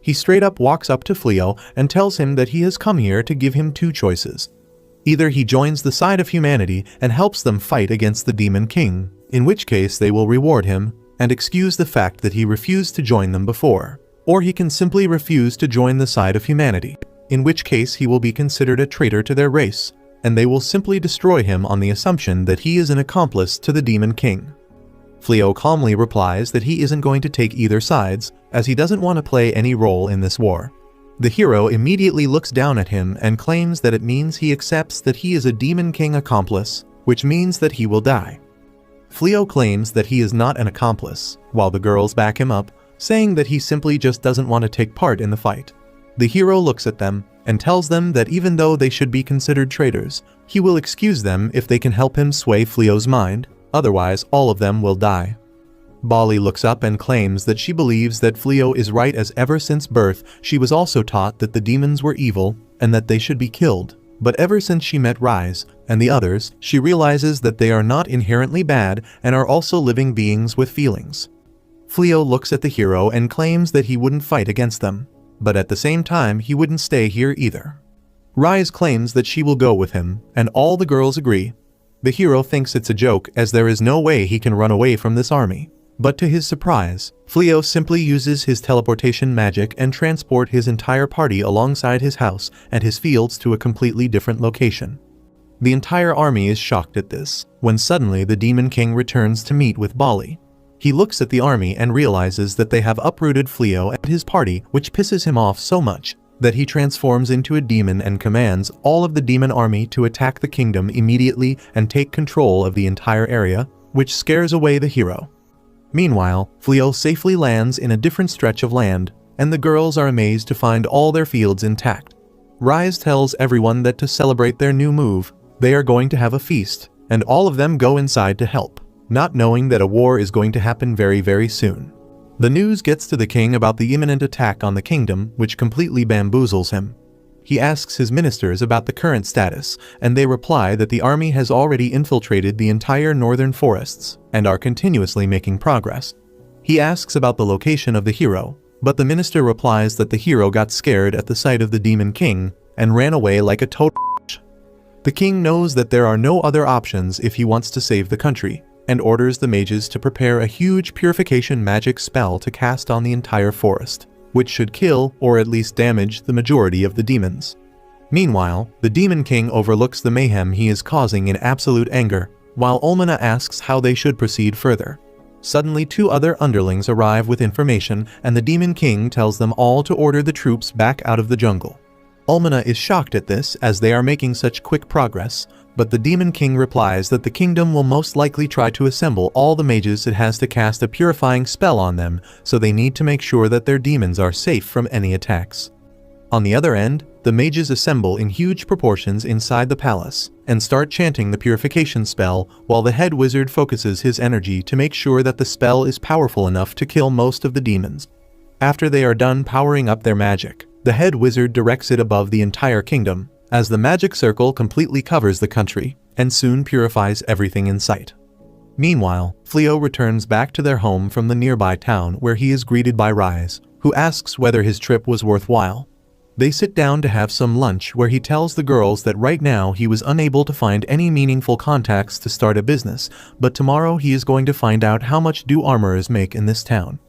Speaker 1: He straight up walks up to Flio and tells him that he has come here to give him two choices. Either he joins the side of humanity and helps them fight against the Demon King, in which case they will reward him and excuse the fact that he refused to join them before, or he can simply refuse to join the side of humanity, in which case he will be considered a traitor to their race, and they will simply destroy him on the assumption that he is an accomplice to the Demon King. Flio calmly replies that he isn't going to take either sides, as he doesn't want to play any role in this war. The hero immediately looks down at him and claims that it means he accepts that he is a Demon King accomplice, which means that he will die. Flio claims that he is not an accomplice, while the girls back him up, saying that he simply just doesn't want to take part in the fight. The hero looks at them and tells them that even though they should be considered traitors, he will excuse them if they can help him sway Flio's mind, otherwise all of them will die. Bali looks up and claims that she believes that Flio is right, as ever since birth she was also taught that the demons were evil and that they should be killed. But ever since she met Rise and the others, she realizes that they are not inherently bad and are also living beings with feelings. Flio looks at the hero and claims that he wouldn't fight against them, but at the same time he wouldn't stay here either. Rise claims that she will go with him, and all the girls agree. The hero thinks it's a joke, as there is no way he can run away from this army. But to his surprise, Flio simply uses his teleportation magic and transport his entire party alongside his house and his fields to a completely different location. The entire army is shocked at this, when suddenly the Demon King returns to meet with Bali. He looks at the army and realizes that they have uprooted Flio and his party, which pisses him off so much that he transforms into a demon and commands all of the demon army to attack the kingdom immediately and take control of the entire area, which scares away the hero. Meanwhile, Flio safely lands in a different stretch of land, and the girls are amazed to find all their fields intact. Rise tells everyone that to celebrate their new move, they are going to have a feast, and all of them go inside to help, not knowing that a war is going to happen very soon. The news gets to the king about the imminent attack on the kingdom, which completely bamboozles him. He asks his ministers about the current status, and they reply that the army has already infiltrated the entire northern forests and are continuously making progress. He asks about the location of the hero, but the minister replies that the hero got scared at the sight of the Demon King and ran away like a total bitch. The king knows that there are no other options if he wants to save the country, and orders the mages to prepare a huge purification magic spell to cast on the entire forest, which should kill or at least damage the majority of the demons. Meanwhile, the Demon King overlooks the mayhem he is causing in absolute anger, while Olmana asks how they should proceed further. Suddenly, two other underlings arrive with information, and the Demon King tells them all to order the troops back out of the jungle. Olmana is shocked at this, as they are making such quick progress, but the Demon King replies that the kingdom will most likely try to assemble all the mages it has to cast a purifying spell on them, so they need to make sure that their demons are safe from any attacks. On the other end, the mages assemble in huge proportions inside the palace and start chanting the purification spell, while the head wizard focuses his energy to make sure that the spell is powerful enough to kill most of the demons. After they are done powering up their magic, the head wizard directs it above the entire kingdom, as the magic circle completely covers the country and soon purifies everything in sight. Meanwhile, Flio returns back to their home from the nearby town, where he is greeted by Rise, who asks whether his trip was worthwhile. They sit down to have some lunch, where he tells the girls that right now he was unable to find any meaningful contacts to start a business, but tomorrow he is going to find out how much do armorers make in this town.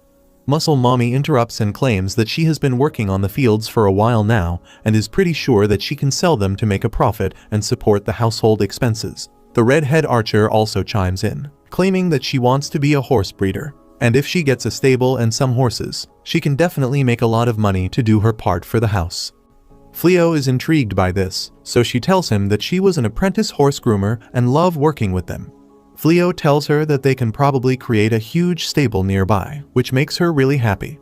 Speaker 1: Muscle Mommy interrupts and claims that she has been working on the fields for a while now and is pretty sure that she can sell them to make a profit and support the household expenses. The redhead archer also chimes in, claiming that she wants to be a horse breeder, and if she gets a stable and some horses, she can definitely make a lot of money to do her part for the house. Flio is intrigued by this, so she tells him that she was an apprentice horse groomer and loved working with them. Flio tells her that they can probably create a huge stable nearby, which makes her really happy.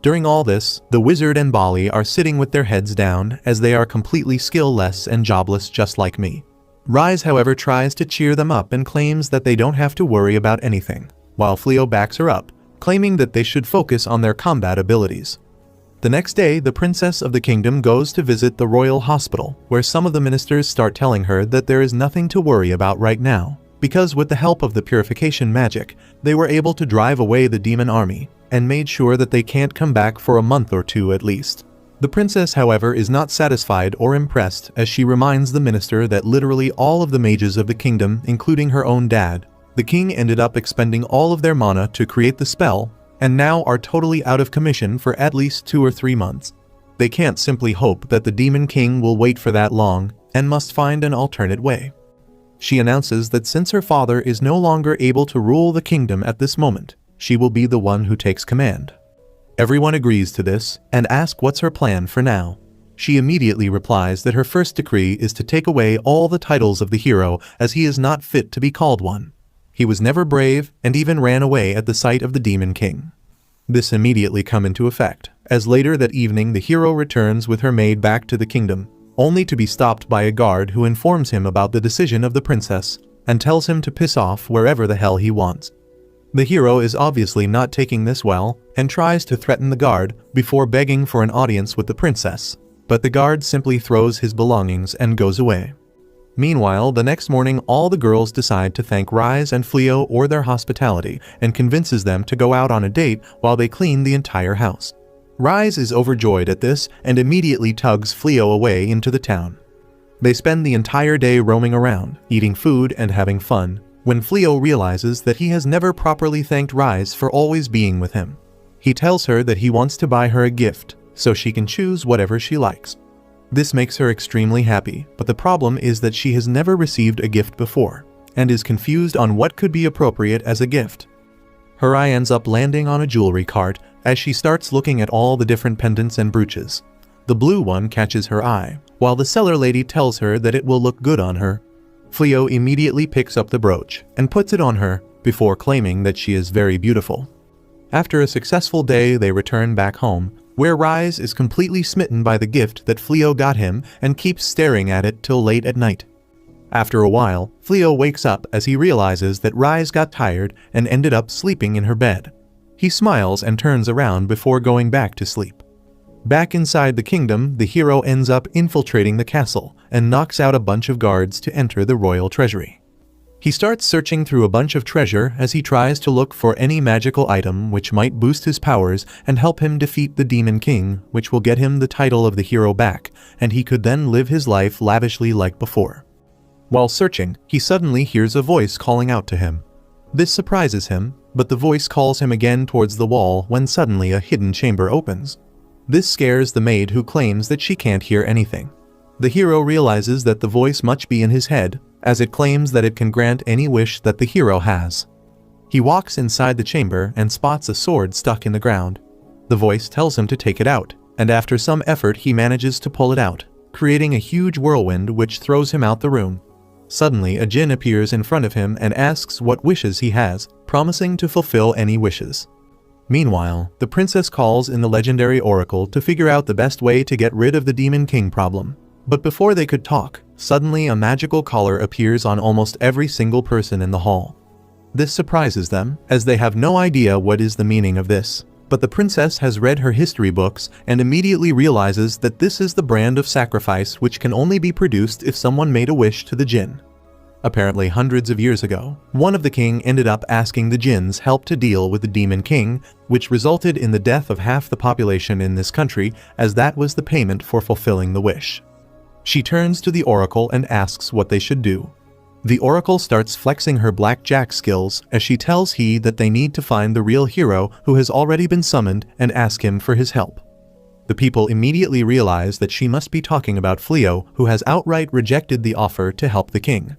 Speaker 1: During all this, the wizard and Bali are sitting with their heads down, as they are completely skill-less and jobless just like me. Rise, however, tries to cheer them up and claims that they don't have to worry about anything, while Flio backs her up, claiming that they should focus on their combat abilities. The next day, the princess of the kingdom goes to visit the royal hospital, where some of the ministers start telling her that there is nothing to worry about right now, because with the help of the purification magic, they were able to drive away the demon army, and made sure that they can't come back for a month or two at least. The princess, however, is not satisfied or impressed, as she reminds the minister that literally all of the mages of the kingdom, including her own dad, the king, ended up expending all of their mana to create the spell, and now are totally out of commission for at least 2 or 3 months. They can't simply hope that the demon king will wait for that long, and must find an alternate way. She announces that since her father is no longer able to rule the kingdom at this moment, she will be the one who takes command. Everyone agrees to this, and asks what's her plan for now. She immediately replies that her first decree is to take away all the titles of the hero, as he is not fit to be called one. He was never brave, and even ran away at the sight of the demon king. This immediately come into effect, as later that evening the hero returns with her maid back to the kingdom, only to be stopped by a guard who informs him about the decision of the princess, and tells him to piss off wherever the hell he wants. The hero is obviously not taking this well, and tries to threaten the guard before begging for an audience with the princess, but the guard simply throws his belongings and goes away. Meanwhile, the next morning all the girls decide to thank Rise and Flio for their hospitality, and convinces them to go out on a date while they clean the entire house. Rise is overjoyed at this and immediately tugs Flio away into the town. They spend the entire day roaming around, eating food and having fun, when Flio realizes that he has never properly thanked Rise for always being with him. He tells her that he wants to buy her a gift, so she can choose whatever she likes. This makes her extremely happy, but the problem is that she has never received a gift before, and is confused on what could be appropriate as a gift. Her eye ends up landing on a jewelry cart as she starts looking at all the different pendants and brooches. The blue one catches her eye, while the seller lady tells her that it will look good on her. Flio immediately picks up the brooch and puts it on her, before claiming that she is very beautiful. After a successful day, they return back home, where Rise is completely smitten by the gift that Flio got him and keeps staring at it till late at night. After a while, Flio wakes up as he realizes that Rise got tired and ended up sleeping in her bed. He smiles and turns around before going back to sleep. Back inside the kingdom, the hero ends up infiltrating the castle and knocks out a bunch of guards to enter the royal treasury. He starts searching through a bunch of treasure as he tries to look for any magical item which might boost his powers and help him defeat the Demon King, which will get him the title of the hero back, and he could then live his life lavishly like before. While searching, he suddenly hears a voice calling out to him. This surprises him, but the voice calls him again towards the wall when suddenly a hidden chamber opens. This scares the maid, who claims that she can't hear anything. The hero realizes that the voice must be in his head, as it claims that it can grant any wish that the hero has. He walks inside the chamber and spots a sword stuck in the ground. The voice tells him to take it out, and after some effort he manages to pull it out, creating a huge whirlwind which throws him out the room. Suddenly a djinn appears in front of him and asks what wishes he has, promising to fulfill any wishes. Meanwhile, the princess calls in the legendary oracle to figure out the best way to get rid of the Demon King problem. But before they could talk, suddenly a magical collar appears on almost every single person in the hall. This surprises them, as they have no idea what is the meaning of this. But the princess has read her history books and immediately realizes that this is the brand of sacrifice which can only be produced if someone made a wish to the jinn. Apparently hundreds of years ago, one of the king ended up asking the jinns help to deal with the Demon King, which resulted in the death of half the population in this country, as that was the payment for fulfilling the wish. She turns to the oracle and asks what they should do. The oracle starts flexing her blackjack skills as she tells he that they need to find the real hero who has already been summoned and ask him for his help. The people immediately realize that she must be talking about Flio, who has outright rejected the offer to help the king.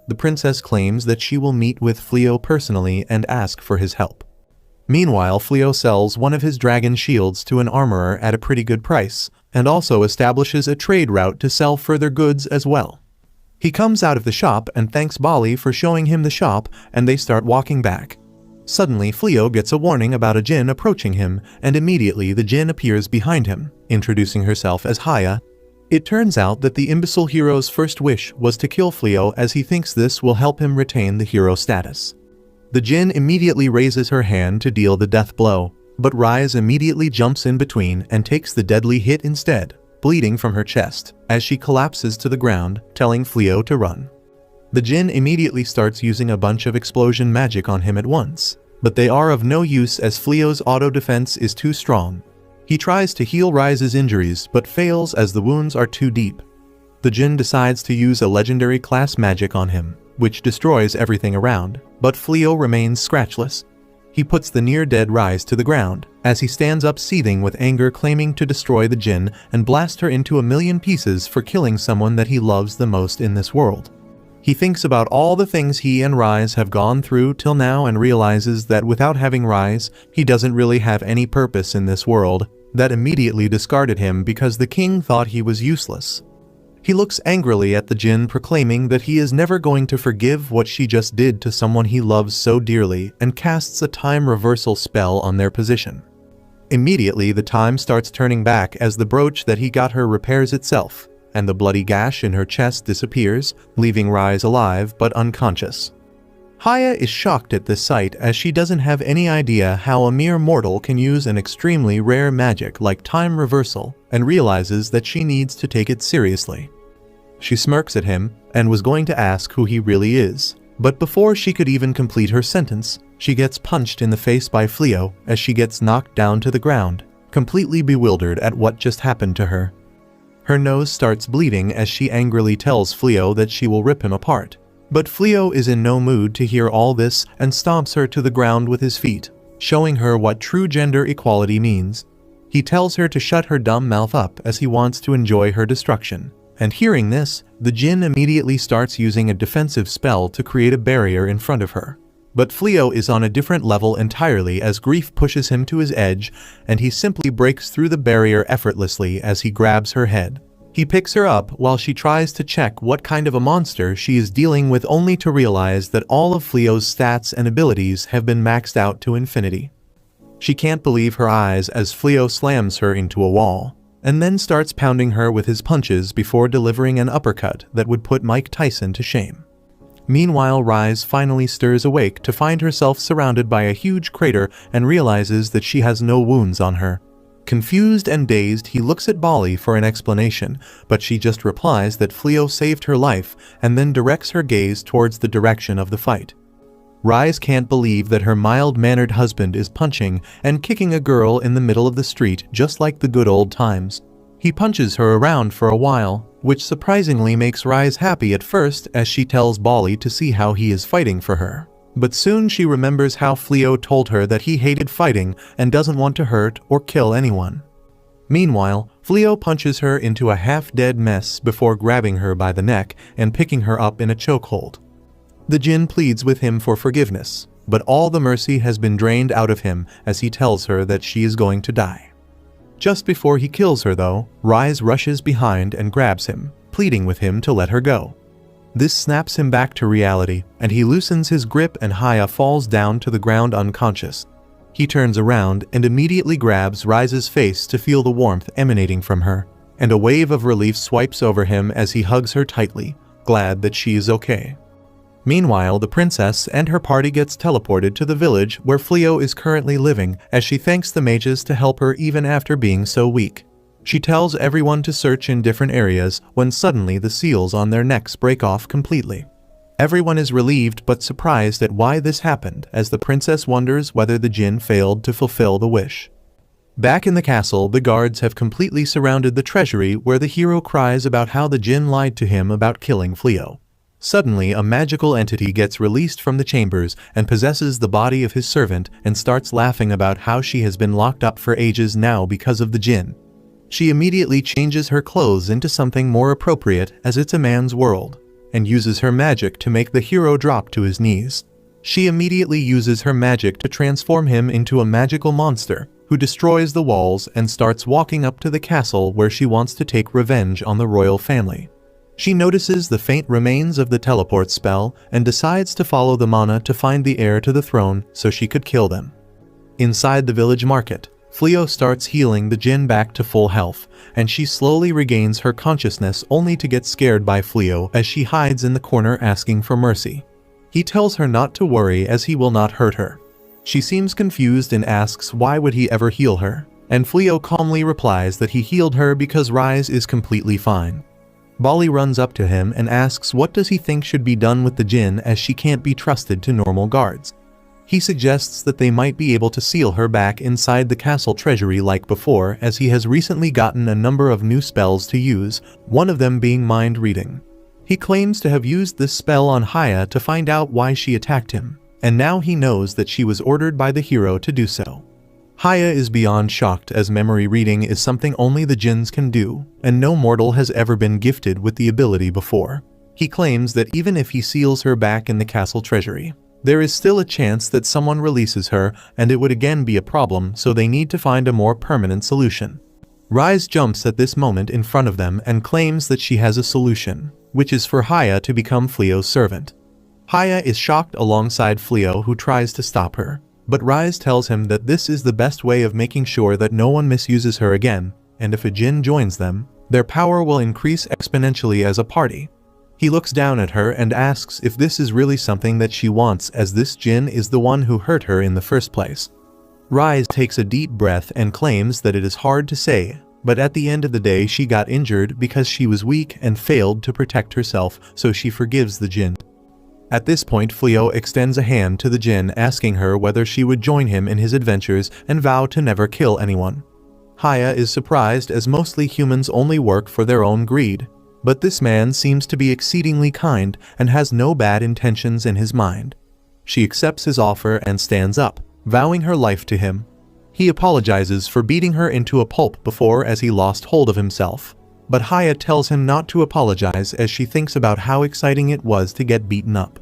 Speaker 1: The princess claims that she will meet with Flio personally and ask for his help. Meanwhile, Flio sells one of his dragon shields to an armorer at a pretty good price, and also establishes a trade route to sell further goods as well. He comes out of the shop and thanks Bali for showing him the shop, and they start walking back. Suddenly, Flio gets a warning about a djinn approaching him, and immediately the djinn appears behind him, introducing herself as Haya. It turns out that the imbecile hero's first wish was to kill Flio, as he thinks this will help him retain the hero status. The djinn immediately raises her hand to deal the death blow, But Rise immediately jumps in between and takes the deadly hit instead, bleeding from her chest, as she collapses to the ground, telling Flio to run. The Jinn immediately starts using a bunch of explosion magic on him at once, but they are of no use as Flio's auto defense is too strong. He tries to heal Rise's injuries but fails as the wounds are too deep. The Jinn decides to use a legendary class magic on him, which destroys everything around, but Flio remains scratchless. He puts the near-dead Rise to the ground, as he stands up seething with anger, claiming to destroy the Jinn and blast her into a million pieces for killing someone that he loves the most in this world. He thinks about all the things he and Rise have gone through till now and realizes that without having Rise, he doesn't really have any purpose in this world, that immediately discarded him because the king thought he was useless. He looks angrily at the Jinn, proclaiming that he is never going to forgive what she just did to someone he loves so dearly, and casts a time reversal spell on their position. Immediately the time starts turning back as the brooch that he got her repairs itself, and the bloody gash in her chest disappears, leaving Rise alive but unconscious. Haya is shocked at this sight as she doesn't have any idea how a mere mortal can use an extremely rare magic like time reversal, and realizes that she needs to take it seriously. She smirks at him and was going to ask who he really is, but before she could even complete her sentence, she gets punched in the face by Flio as she gets knocked down to the ground, completely bewildered at what just happened to her. Her nose starts bleeding as she angrily tells Flio that she will rip him apart. But Flio is in no mood to hear all this and stomps her to the ground with his feet, showing her what true gender equality means. He tells her to shut her dumb mouth up as he wants to enjoy her destruction. And hearing this, the Jinn immediately starts using a defensive spell to create a barrier in front of her. But Flio is on a different level entirely as grief pushes him to his edge, and he simply breaks through the barrier effortlessly as he grabs her head. He picks her up while she tries to check what kind of a monster she is dealing with, only to realize that all of Flio's stats and abilities have been maxed out to infinity. She can't believe her eyes as Flio slams her into a wall, and then starts pounding her with his punches before delivering an uppercut that would put Mike Tyson to shame. Meanwhile, Rise finally stirs awake to find herself surrounded by a huge crater and realizes that she has no wounds on her. Confused and dazed, he looks at Bali for an explanation, but she just replies that Flio saved her life and then directs her gaze towards the direction of the fight. Rise can't believe that her mild-mannered husband is punching and kicking a girl in the middle of the street just like the good old times. He punches her around for a while, which surprisingly makes Rise happy at first as she tells Bali to see how he is fighting for her. But soon she remembers how Flio told her that he hated fighting and doesn't want to hurt or kill anyone. Meanwhile, Flio punches her into a half-dead mess before grabbing her by the neck and picking her up in a chokehold. The Jinn pleads with him for forgiveness, but all the mercy has been drained out of him as he tells her that she is going to die. Just before he kills her though, Rise rushes behind and grabs him, pleading with him to let her go. This snaps him back to reality, and he loosens his grip and Haya falls down to the ground unconscious. He turns around and immediately grabs Rise's face to feel the warmth emanating from her, and a wave of relief swipes over him as he hugs her tightly, glad that she is okay. Meanwhile, the princess and her party gets teleported to the village where Flio is currently living as she thanks the mages to help her even after being so weak. She tells everyone to search in different areas when suddenly the seals on their necks break off completely. Everyone is relieved but surprised at why this happened as the princess wonders whether the Jinn failed to fulfill the wish. Back in the castle, the guards have completely surrounded the treasury where the hero cries about how the Jinn lied to him about killing Flio. Suddenly, a magical entity gets released from the chambers and possesses the body of his servant and starts laughing about how she has been locked up for ages now because of the Jinn. She immediately changes her clothes into something more appropriate as it's a man's world, and uses her magic to make the hero drop to his knees. She immediately uses her magic to transform him into a magical monster, who destroys the walls and starts walking up to the castle where she wants to take revenge on the royal family. She notices the faint remains of the teleport spell and decides to follow the mana to find the heir to the throne so she could kill them. Inside the village market, Flio starts healing the Jinn back to full health, and she slowly regains her consciousness only to get scared by Flio as she hides in the corner asking for mercy. He tells her not to worry as he will not hurt her. She seems confused and asks why would he ever heal her, and Flio calmly replies that he healed her because Rise is completely fine. Bali runs up to him and asks what does he think should be done with the Jinn as she can't be trusted to normal guards. He suggests that they might be able to seal her back inside the castle treasury like before, as he has recently gotten a number of new spells to use, one of them being mind reading. He claims to have used this spell on Haya to find out why she attacked him, and now he knows that she was ordered by the hero to do so. Haya is beyond shocked, as memory reading is something only the Jinns can do, and no mortal has ever been gifted with the ability before. He claims that even if he seals her back in the castle treasury, there is still a chance that someone releases her, and it would again be a problem, so they need to find a more permanent solution. Rise jumps at this moment in front of them and claims that she has a solution, which is for Haya to become Flio's servant. Haya is shocked alongside Flio, who tries to stop her, but Rise tells him that this is the best way of making sure that no one misuses her again, and if a Jinn joins them, their power will increase exponentially as a party. He looks down at her and asks if this is really something that she wants, as this Jinn is the one who hurt her in the first place. Rise takes a deep breath and claims that it is hard to say, but at the end of the day she got injured because she was weak and failed to protect herself, so she forgives the Jinn. At this point, Flio extends a hand to the Jinn, asking her whether she would join him in his adventures and vow to never kill anyone. Haya is surprised, as mostly humans only work for their own greed, but this man seems to be exceedingly kind and has no bad intentions in his mind. She accepts his offer and stands up, vowing her life to him. He apologizes for beating her into a pulp before, as he lost hold of himself, but Haya tells him not to apologize, as she thinks about how exciting it was to get beaten up.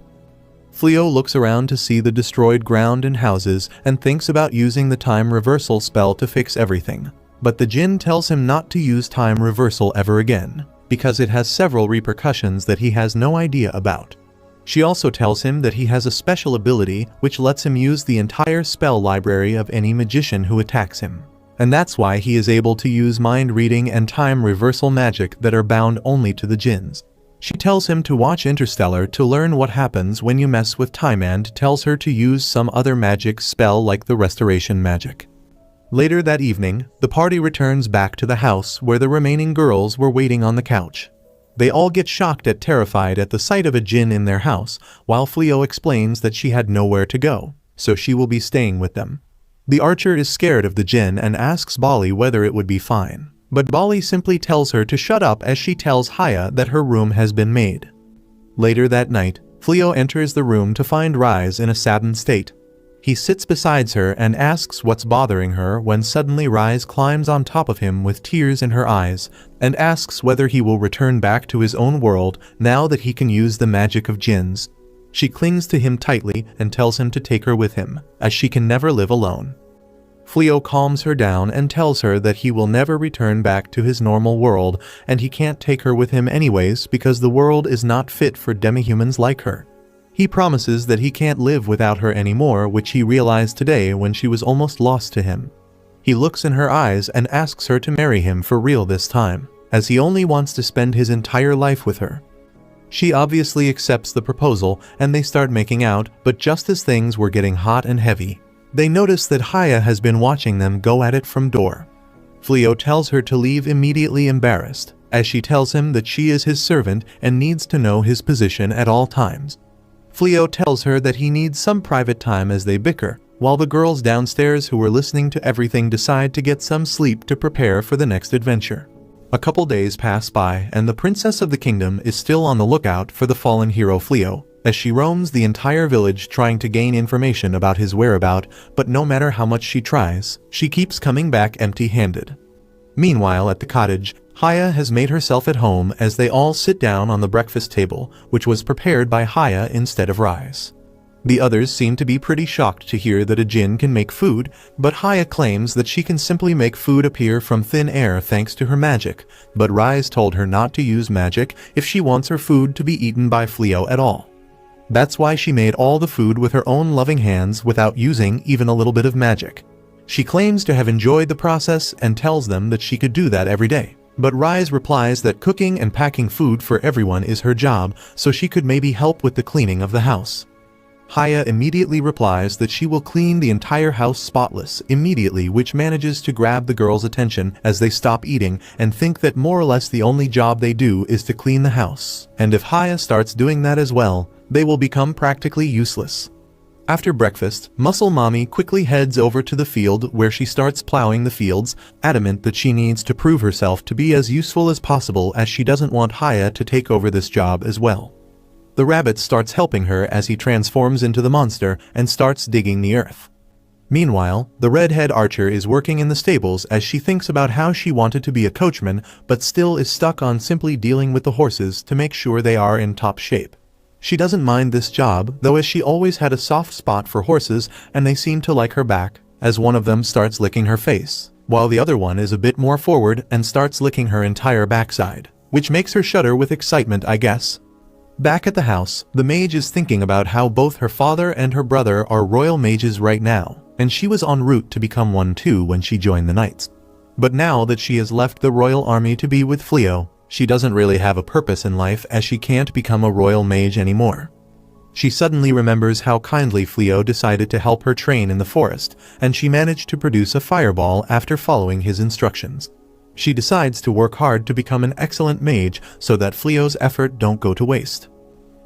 Speaker 1: Flio looks around to see the destroyed ground and houses and thinks about using the time reversal spell to fix everything, but the Jinn tells him not to use time reversal ever again, because it has several repercussions that he has no idea about. She also tells him that he has a special ability which lets him use the entire spell library of any magician who attacks him, and that's why he is able to use mind reading and time reversal magic that are bound only to the Jinns. She tells him to watch Interstellar to learn what happens when you mess with time, and tells her to use some other magic spell like the restoration magic. Later that evening, the party returns back to the house where the remaining girls were waiting on the couch. They all get shocked and terrified at the sight of a Jinn in their house, while Flio explains that she had nowhere to go, so she will be staying with them. The archer is scared of the Jinn and asks Bali whether it would be fine, but Bali simply tells her to shut up, as she tells Haya that her room has been made. Later that night, Flio enters the room to find Rise in a saddened state. He sits beside her and asks what's bothering her, when suddenly Rise climbs on top of him with tears in her eyes and asks whether he will return back to his own world now that he can use the magic of Jinns. She clings to him tightly and tells him to take her with him, as she can never live alone. Flio calms her down and tells her that he will never return back to his normal world, and he can't take her with him anyways because the world is not fit for demihumans like her. He promises that he can't live without her anymore, which he realized today when she was almost lost to him. He looks in her eyes and asks her to marry him for real this time, as he only wants to spend his entire life with her. She obviously accepts the proposal and they start making out, but just as things were getting hot and heavy, they notice that Haya has been watching them go at it from door. Flio tells her to leave immediately, embarrassed, as she tells him that she is his servant and needs to know his position at all times. Flio tells her that he needs some private time as they bicker, while the girls downstairs who were listening to everything decide to get some sleep to prepare for the next adventure. A couple days pass by and the princess of the kingdom is still on the lookout for the fallen hero Flio, as she roams the entire village trying to gain information about his whereabouts, but no matter how much she tries, she keeps coming back empty-handed. Meanwhile, at the cottage, Haya has made herself at home as they all sit down on the breakfast table, which was prepared by Haya instead of Rise. The others seem to be pretty shocked to hear that a Jinn can make food, but Haya claims that she can simply make food appear from thin air thanks to her magic, but Rise told her not to use magic if she wants her food to be eaten by Flio at all. That's why she made all the food with her own loving hands without using even a little bit of magic. She claims to have enjoyed the process and tells them that she could do that every day. But Rise replies that cooking and packing food for everyone is her job, so she could maybe help with the cleaning of the house. Haya immediately replies that she will clean the entire house spotless immediately, which manages to grab the girls' attention as they stop eating and think that more or less the only job they do is to clean the house. And if Haya starts doing that as well, they will become practically useless. After breakfast, Muscle Mommy quickly heads over to the field where she starts plowing the fields, adamant that she needs to prove herself to be as useful as possible as she doesn't want Haya to take over this job as well. The rabbit starts helping her as he transforms into the monster and starts digging the earth. Meanwhile, the redhead archer is working in the stables as she thinks about how she wanted to be a coachman but still is stuck on simply dealing with the horses to make sure they are in top shape. She doesn't mind this job, though, as she always had a soft spot for horses and they seem to like her back, as one of them starts licking her face, while the other one is a bit more forward and starts licking her entire backside, which makes her shudder with excitement, I guess. Back at the house, the mage is thinking about how both her father and her brother are royal mages right now, and she was en route to become one too when she joined the knights. But now that she has left the royal army to be with Flio, she doesn't really have a purpose in life as she can't become a royal mage anymore. She suddenly remembers how kindly Flio decided to help her train in the forest, and she managed to produce a fireball after following his instructions. She decides to work hard to become an excellent mage so that Flio's effort don't go to waste.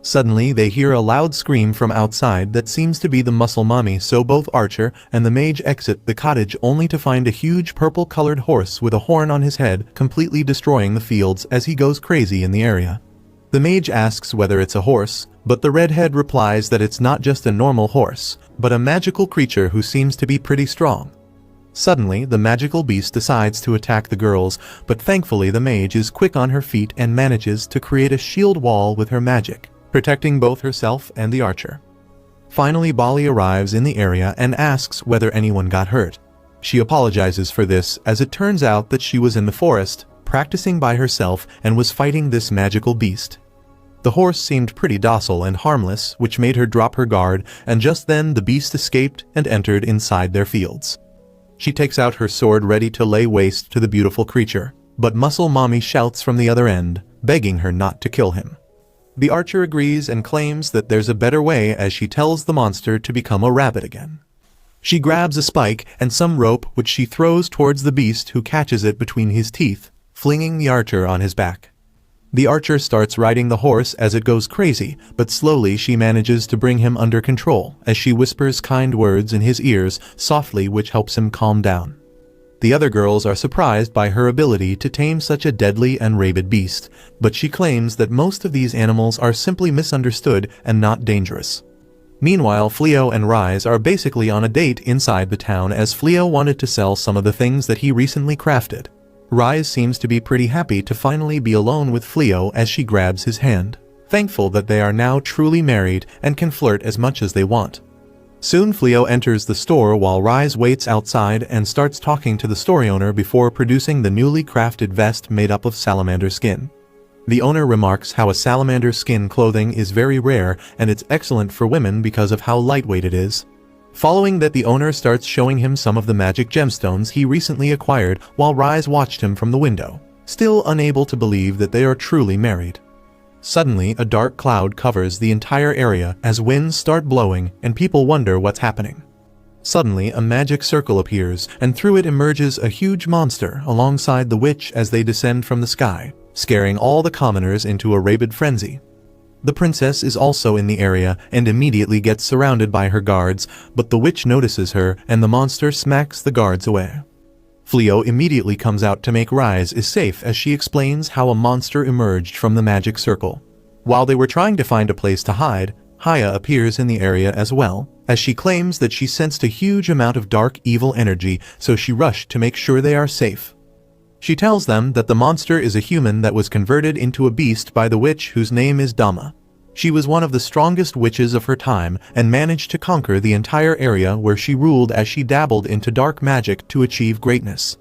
Speaker 1: Suddenly, they hear a loud scream from outside that seems to be the Muscle Mommy, so both Archer and the mage exit the cottage only to find a huge purple-colored horse with a horn on his head completely destroying the fields as he goes crazy in the area. The mage asks whether it's a horse, but the redhead replies that it's not just a normal horse, but a magical creature who seems to be pretty strong. Suddenly, the magical beast decides to attack the girls, but thankfully the mage is quick on her feet and manages to create a shield wall with her magic, protecting both herself and the archer. Finally, Bali arrives in the area and asks whether anyone got hurt. She apologizes for this, as it turns out that she was in the forest, practicing by herself, and was fighting this magical beast. The horse seemed pretty docile and harmless, which made her drop her guard, and just then the beast escaped and entered inside their fields. She takes out her sword ready to lay waste to the beautiful creature, but Muscle Mommy shouts from the other end, begging her not to kill him. The archer agrees and claims that there's a better way as she tells the monster to become a rabbit again. She grabs a spike and some rope which she throws towards the beast, who catches it between his teeth, flinging the archer on his back. The archer starts riding the horse as it goes crazy, but slowly she manages to bring him under control as she whispers kind words in his ears softly, which helps him calm down. The other girls are surprised by her ability to tame such a deadly and rabid beast, but she claims that most of these animals are simply misunderstood and not dangerous. Meanwhile, Flio and Rise are basically on a date inside the town, as Flio wanted to sell some of the things that he recently crafted. Rise seems to be pretty happy to finally be alone with Flio as she grabs his hand, thankful that they are now truly married and can flirt as much as they want. Soon Flio enters the store while Rise waits outside and starts talking to the store owner before producing the newly crafted vest made up of salamander skin. The owner remarks how a salamander skin clothing is very rare and it's excellent for women because of how lightweight it is. Following that, the owner starts showing him some of the magic gemstones he recently acquired while Rise watched him from the window, still unable to believe that they are truly married. Suddenly, a dark cloud covers the entire area as winds start blowing and people wonder what's happening. Suddenly, a magic circle appears, and through it emerges a huge monster alongside the witch as they descend from the sky, scaring all the commoners into a rabid frenzy. The princess is also in the area and immediately gets surrounded by her guards, but the witch notices her and the monster smacks the guards away. Flio immediately comes out to make Rise is safe as she explains how a monster emerged from the magic circle. While they were trying to find a place to hide, Haya appears in the area as well, as she claims that she sensed a huge amount of dark evil energy, so she rushed to make sure they are safe. She tells them that the monster is a human that was converted into a beast by the witch whose name is Dama. She was one of the strongest witches of her time and managed to conquer the entire area where she ruled as she dabbled into dark magic to achieve greatness.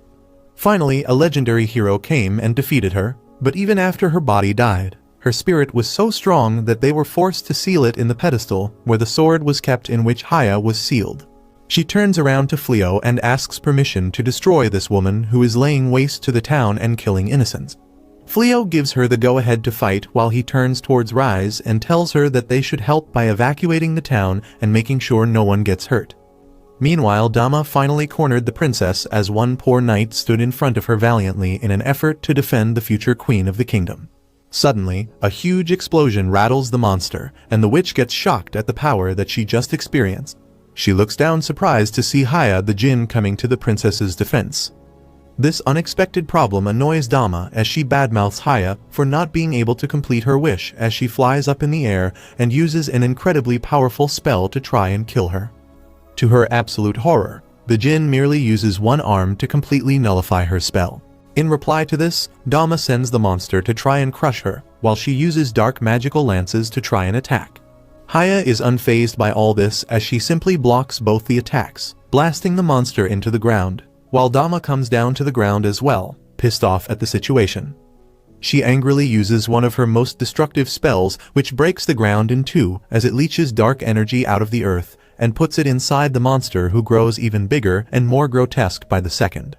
Speaker 1: Finally, a legendary hero came and defeated her, but even after her body died, her spirit was so strong that they were forced to seal it in the pedestal where the sword was kept in which Haya was sealed. She turns around to Flio and asks permission to destroy this woman who is laying waste to the town and killing innocents. Flio gives her the go-ahead to fight while he turns towards Rise and tells her that they should help by evacuating the town and making sure no one gets hurt. Meanwhile, Dama finally cornered the princess as one poor knight stood in front of her valiantly in an effort to defend the future queen of the kingdom. Suddenly, a huge explosion rattles the monster, and the witch gets shocked at the power that she just experienced. She looks down surprised to see Haya the Jinn coming to the princess's defense. This unexpected problem annoys Dama as she badmouths Haya for not being able to complete her wish as she flies up in the air and uses an incredibly powerful spell to try and kill her. To her absolute horror, the Jinn merely uses one arm to completely nullify her spell. In reply to this, Dama sends the monster to try and crush her, while she uses dark magical lances to try and attack. Haya is unfazed by all this as she simply blocks both the attacks, blasting the monster into the ground, while Dama comes down to the ground as well, pissed off at the situation. She angrily uses one of her most destructive spells, which breaks the ground in two as it leeches dark energy out of the earth and puts it inside the monster, who grows even bigger and more grotesque by the second.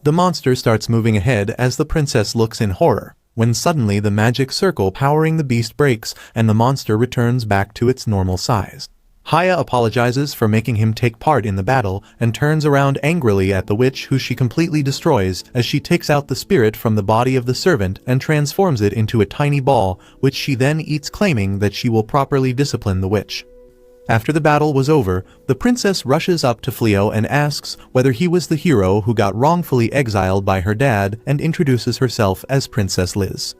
Speaker 1: The monster starts moving ahead as the princess looks in horror, when suddenly the magic circle powering the beast breaks and the monster returns back to its normal size. Haya apologizes for making him take part in the battle and turns around angrily at the witch, who she completely destroys as she takes out the spirit from the body of the servant and transforms it into a tiny ball, which she then eats, claiming that she will properly discipline the witch. After the battle was over, the princess rushes up to Flio and asks whether he was the hero who got wrongfully exiled by her dad and introduces herself as Princess Liz.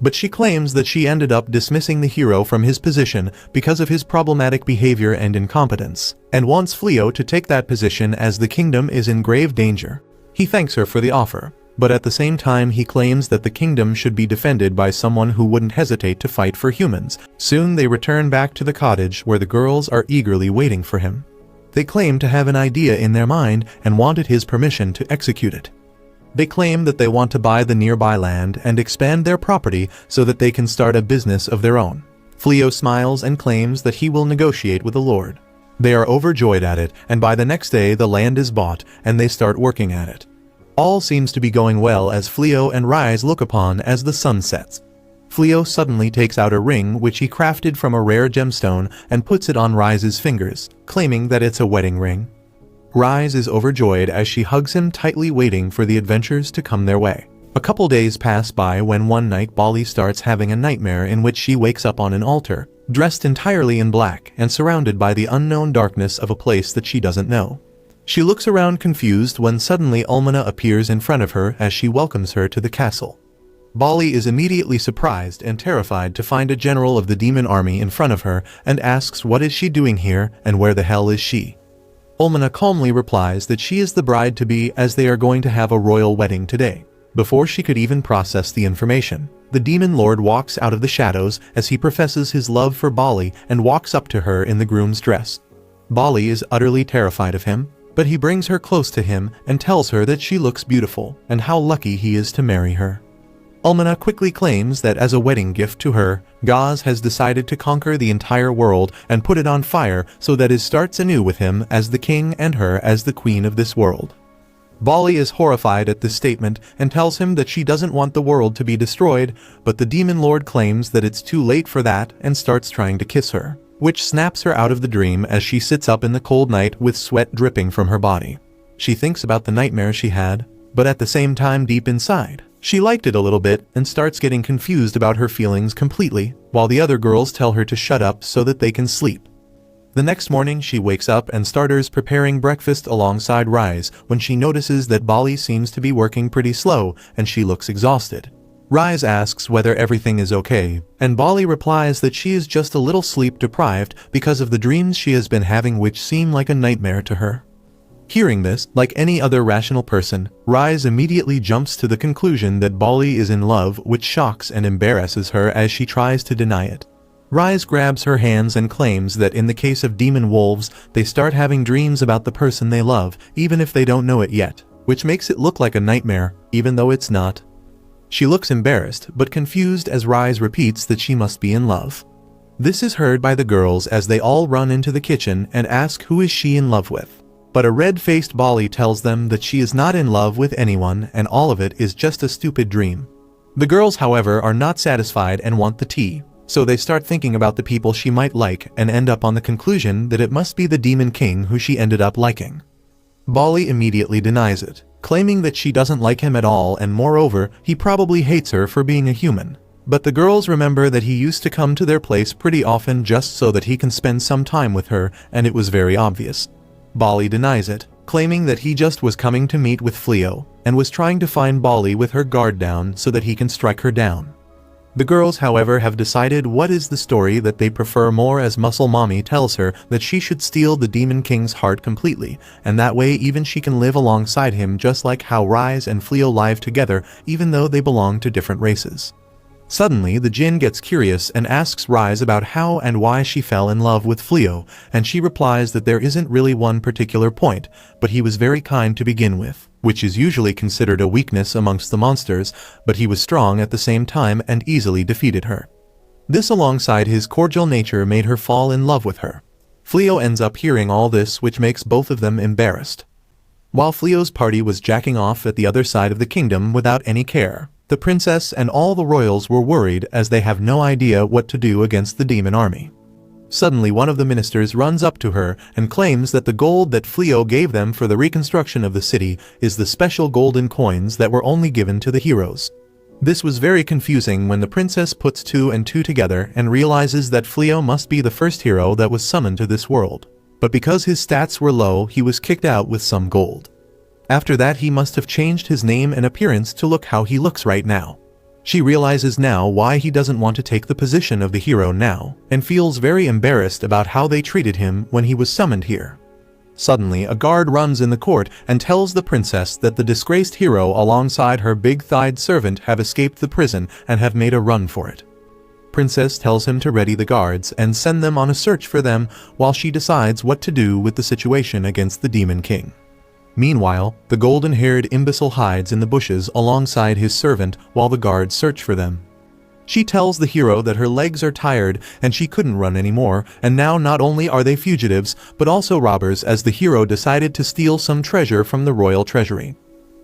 Speaker 1: But she claims that she ended up dismissing the hero from his position because of his problematic behavior and incompetence, and wants Flio to take that position as the kingdom is in grave danger. He thanks her for the offer, but at the same time he claims that the kingdom should be defended by someone who wouldn't hesitate to fight for humans. Soon they return back to the cottage where the girls are eagerly waiting for him. They claim to have an idea in their mind and wanted his permission to execute it. They claim that they want to buy the nearby land and expand their property so that they can start a business of their own. Flio smiles and claims that he will negotiate with the Lord. They are overjoyed at it, and by the next day the land is bought and they start working at it. All seems to be going well as Flio and Rise look upon as the sun sets. Flio suddenly takes out a ring which he crafted from a rare gemstone and puts it on Rise's fingers, claiming that it's a wedding ring. Rise is overjoyed as she hugs him tightly, waiting for the adventures to come their way. A couple days pass by when one night Bali starts having a nightmare in which she wakes up on an altar, dressed entirely in black and surrounded by the unknown darkness of a place that she doesn't know. She looks around confused when suddenly Ulmana appears in front of her as she welcomes her to the castle. Bali is immediately surprised and terrified to find a general of the demon army in front of her and asks what is she doing here and where the hell is she. Ulmana calmly replies that she is the bride-to-be as they are going to have a royal wedding today. Before she could even process the information, the demon lord walks out of the shadows as he professes his love for Bali and walks up to her in the groom's dress. Bali is utterly terrified of him, but he brings her close to him and tells her that she looks beautiful and how lucky he is to marry her. Ulmana quickly claims that as a wedding gift to her, Gaz has decided to conquer the entire world and put it on fire so that it starts anew with him as the king and her as the queen of this world. Bali is horrified at this statement and tells him that she doesn't want the world to be destroyed, but the demon lord claims that it's too late for that and starts trying to kiss her, which snaps her out of the dream as she sits up in the cold night with sweat dripping from her body. She thinks about the nightmare she had, but at the same time deep inside, she liked it a little bit and starts getting confused about her feelings completely, while the other girls tell her to shut up so that they can sleep. The next morning she wakes up and starts preparing breakfast alongside Rise when she notices that Bali seems to be working pretty slow and she looks exhausted. Rise asks whether everything is okay, and Bali replies that she is just a little sleep deprived because of the dreams she has been having, which seem like a nightmare to her. Hearing this, like any other rational person, Rise immediately jumps to the conclusion that Bali is in love, which shocks and embarrasses her as she tries to deny it. Rise grabs her hands and claims that in the case of demon wolves, they start having dreams about the person they love, even if they don't know it yet, which makes it look like a nightmare, even though it's not. She looks embarrassed but confused as Rise repeats that she must be in love. This is heard by the girls as they all run into the kitchen and ask who is she in love with. But a red-faced Bali tells them that she is not in love with anyone and all of it is just a stupid dream. The girls, however, are not satisfied and want the tea, so they start thinking about the people she might like and end up on the conclusion that it must be the Demon King who she ended up liking. Bali immediately denies it, claiming that she doesn't like him at all, and moreover, he probably hates her for being a human. But the girls remember that he used to come to their place pretty often just so that he can spend some time with her, and it was very obvious. Bali denies it, claiming that he just was coming to meet with Flio, and was trying to find Bali with her guard down so that he can strike her down. The girls, however, have decided what is the story that they prefer more, as Muscle Mommy tells her that she should steal the Demon King's heart completely, and that way even she can live alongside him, just like how Rise and Flio live together even though they belong to different races. Suddenly, the Jinn gets curious and asks Rise about how and why she fell in love with Flio, and she replies that there isn't really one particular point, but he was very kind to begin with, which is usually considered a weakness amongst the monsters, but he was strong at the same time and easily defeated her. This, alongside his cordial nature, made her fall in love with her. Flio ends up hearing all this, which makes both of them embarrassed. While Flio's party was jacking off at the other side of the kingdom without any care, the princess and all the royals were worried as they have no idea what to do against the demon army. Suddenly, one of the ministers runs up to her and claims that the gold that Flio gave them for the reconstruction of the city is the special golden coins that were only given to the heroes. This was very confusing when the princess puts two and two together and realizes that Flio must be the first hero that was summoned to this world. But because his stats were low, he was kicked out with some gold. After that, he must have changed his name and appearance to look how he looks right now. She realizes now why he doesn't want to take the position of the hero now, and feels very embarrassed about how they treated him when he was summoned here. Suddenly, a guard runs in the court and tells the princess that the disgraced hero alongside her big-thighed servant have escaped the prison and have made a run for it. Princess tells him to ready the guards and send them on a search for them while she decides what to do with the situation against the Demon King. Meanwhile, the golden-haired imbecile hides in the bushes alongside his servant while the guards search for them. She tells the hero that her legs are tired and she couldn't run anymore, and now not only are they fugitives, but also robbers, as the hero decided to steal some treasure from the royal treasury.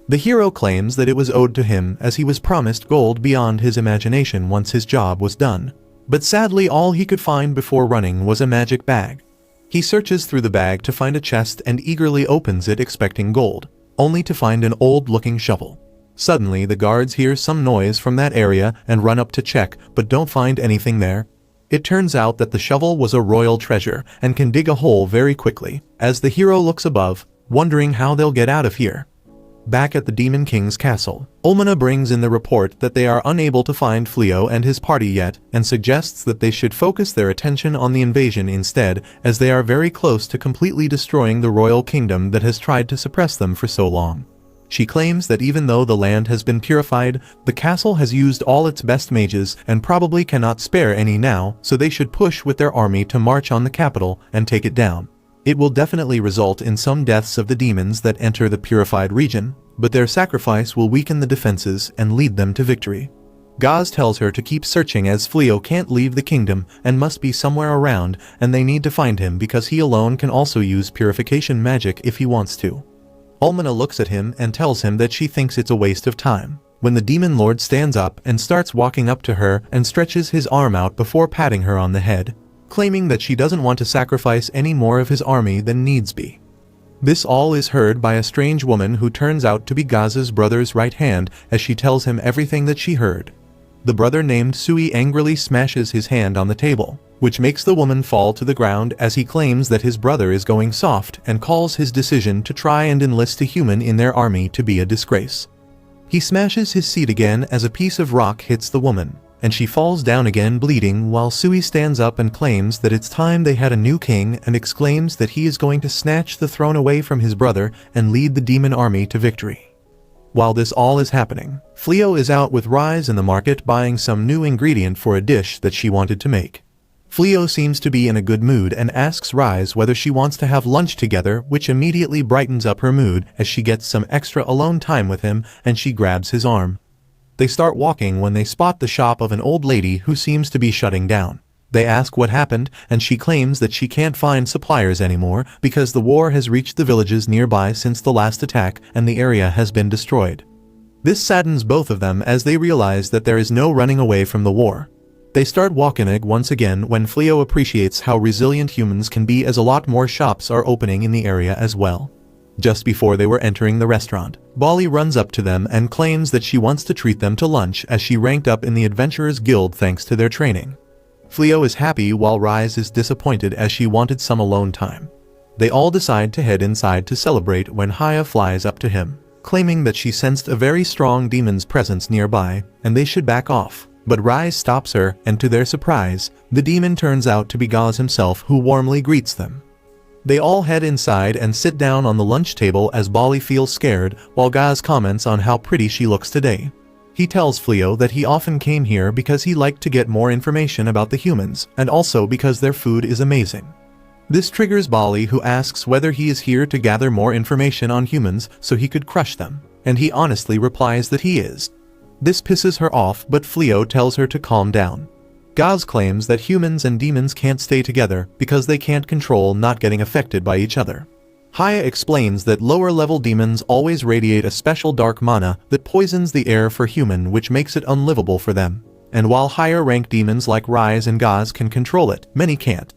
Speaker 1: The hero claims that it was owed to him as he was promised gold beyond his imagination once his job was done. But sadly, all he could find before running was a magic bag. He searches through the bag to find a chest and eagerly opens it expecting gold, only to find an old-looking shovel. Suddenly, the guards hear some noise from that area and run up to check, but don't find anything there. It turns out that the shovel was a royal treasure and can dig a hole very quickly, as the hero looks above, wondering how they'll get out of here. Back at the Demon King's castle, Ulmana brings in the report that they are unable to find Flio and his party yet, and suggests that they should focus their attention on the invasion instead, as they are very close to completely destroying the royal kingdom that has tried to suppress them for so long. She claims that even though the land has been purified, the castle has used all its best mages and probably cannot spare any now, so they should push with their army to march on the capital and take it down. It will definitely result in some deaths of the demons that enter the purified region, but their sacrifice will weaken the defenses and lead them to victory. Gaz tells her to keep searching as Flio can't leave the kingdom and must be somewhere around, and they need to find him because he alone can also use purification magic if he wants to. Ulmana looks at him and tells him that she thinks it's a waste of time, when the demon lord stands up and starts walking up to her and stretches his arm out before patting her on the head, claiming that she doesn't want to sacrifice any more of his army than needs be. This all is heard by a strange woman who turns out to be Gaz's brother's right hand, as she tells him everything that she heard. The brother named Sui angrily smashes his hand on the table, which makes the woman fall to the ground as he claims that his brother is going soft and calls his decision to try and enlist a human in their army to be a disgrace. He smashes his seat again as a piece of rock hits the woman, and she falls down again bleeding, while Sui stands up and claims that it's time they had a new king and exclaims that he is going to snatch the throne away from his brother and lead the demon army to victory. While this all is happening, Flio is out with Rise in the market buying some new ingredient for a dish that she wanted to make. Flio seems to be in a good mood and asks Rise whether she wants to have lunch together, which immediately brightens up her mood as she gets some extra alone time with him and she grabs his arm. They start walking when they spot the shop of an old lady who seems to be shutting down. They ask what happened, and she claims that she can't find suppliers anymore because the war has reached the villages nearby since the last attack and the area has been destroyed. This saddens both of them as they realize that there is no running away from the war. They start walking once again when Flio appreciates how resilient humans can be, as a lot more shops are opening in the area as well. Just before they were entering the restaurant, Bali runs up to them and claims that she wants to treat them to lunch as she ranked up in the Adventurers Guild thanks to their training. Flio is happy while Rise is disappointed as she wanted some alone time. They all decide to head inside to celebrate when Haya flies up to him, claiming that she sensed a very strong demon's presence nearby and they should back off. But Rise stops her, and to their surprise, the demon turns out to be Gaz himself, who warmly greets them. They all head inside and sit down on the lunch table as Bali feels scared while Gaz comments on how pretty she looks today. He tells Flio that he often came here because he liked to get more information about the humans, and also because their food is amazing. This triggers Bali, who asks whether he is here to gather more information on humans so he could crush them, and he honestly replies that he is. This pisses her off, but Flio tells her to calm down. Gaz claims that humans and demons can't stay together because they can't control not getting affected by each other. Haya explains that lower-level demons always radiate a special dark mana that poisons the air for human, which makes it unlivable for them. And while higher-ranked demons like Rise and Gaz can control it, many can't.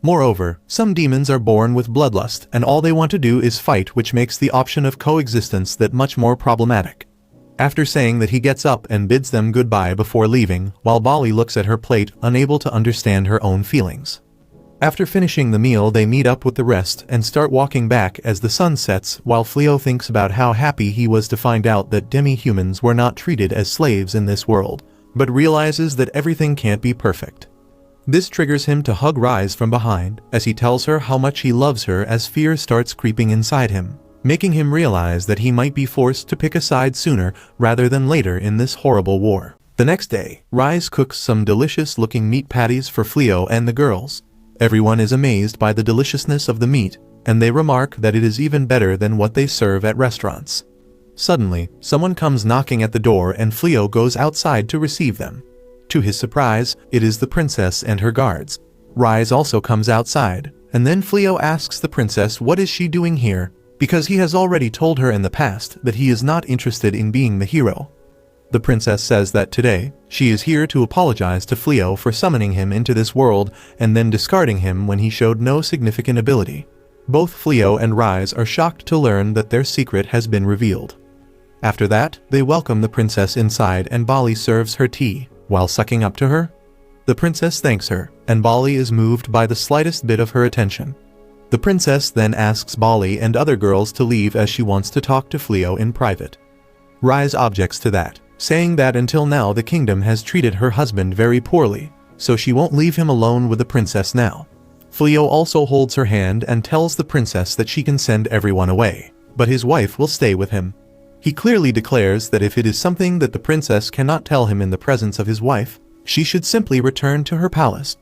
Speaker 1: Moreover, some demons are born with bloodlust and all they want to do is fight, which makes the option of coexistence that much more problematic. After saying that, he gets up and bids them goodbye before leaving, while Bali looks at her plate, unable to understand her own feelings. After finishing the meal, they meet up with the rest and start walking back as the sun sets, while Flio thinks about how happy he was to find out that demi-humans were not treated as slaves in this world, but realizes that everything can't be perfect. This triggers him to hug Rise from behind as he tells her how much he loves her, as fear starts creeping inside him, making him realize that he might be forced to pick a side sooner rather than later in this horrible war. The next day, Rise cooks some delicious-looking meat patties for Flio and the girls. Everyone is amazed by the deliciousness of the meat, and they remark that it is even better than what they serve at restaurants. Suddenly, someone comes knocking at the door and Flio goes outside to receive them. To his surprise, it is the princess and her guards. Rise also comes outside, and then Flio asks the princess what is she doing here, because he has already told her in the past that he is not interested in being the hero. The princess says that today, she is here to apologize to Flio for summoning him into this world and then discarding him when he showed no significant ability. Both Flio and Rise are shocked to learn that their secret has been revealed. After that, they welcome the princess inside and Bali serves her tea, while sucking up to her. The princess thanks her, and Bali is moved by the slightest bit of her attention. The princess then asks Bali and other girls to leave as she wants to talk to Flio in private. Rise objects to that, saying that until now the kingdom has treated her husband very poorly, so she won't leave him alone with the princess now. Flio also holds her hand and tells the princess that she can send everyone away, but his wife will stay with him. He clearly declares that if it is something that the princess cannot tell him in the presence of his wife, she should simply return to her palace.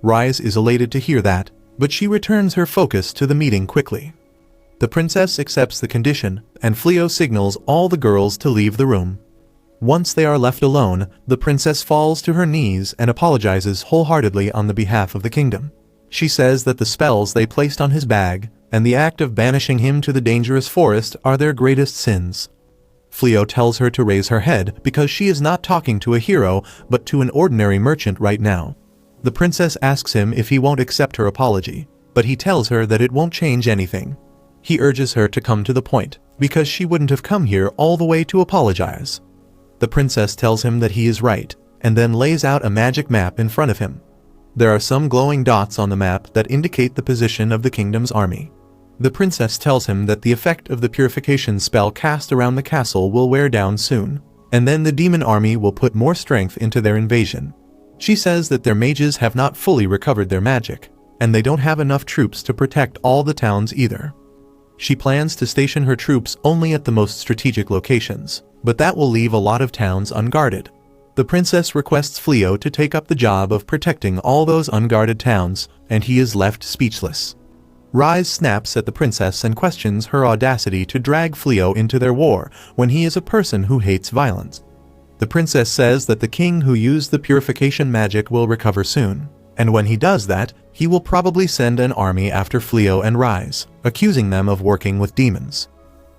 Speaker 1: Rise is elated to hear that, but she returns her focus to the meeting quickly. The princess accepts the condition, and Flio signals all the girls to leave the room. Once they are left alone, the princess falls to her knees and apologizes wholeheartedly on the behalf of the kingdom. She says that the spells they placed on his bag, and the act of banishing him to the dangerous forest are their greatest sins. Flio tells her to raise her head because she is not talking to a hero, but to an ordinary merchant right now. The princess asks him if he won't accept her apology, but he tells her that it won't change anything. He urges her to come to the point, because she wouldn't have come here all the way to apologize. The princess tells him that he is right, and then lays out a magic map in front of him. There are some glowing dots on the map that indicate the position of the kingdom's army. The princess tells him that the effect of the purification spell cast around the castle will wear down soon, and then the demon army will put more strength into their invasion. She says that their mages have not fully recovered their magic, and they don't have enough troops to protect all the towns either. She plans to station her troops only at the most strategic locations, but that will leave a lot of towns unguarded. The princess requests Flio to take up the job of protecting all those unguarded towns, and he is left speechless. Rise snaps at the princess and questions her audacity to drag Flio into their war when he is a person who hates violence. The princess says that the king who used the purification magic will recover soon, and when he does that, he will probably send an army after Flio and Rise, accusing them of working with demons.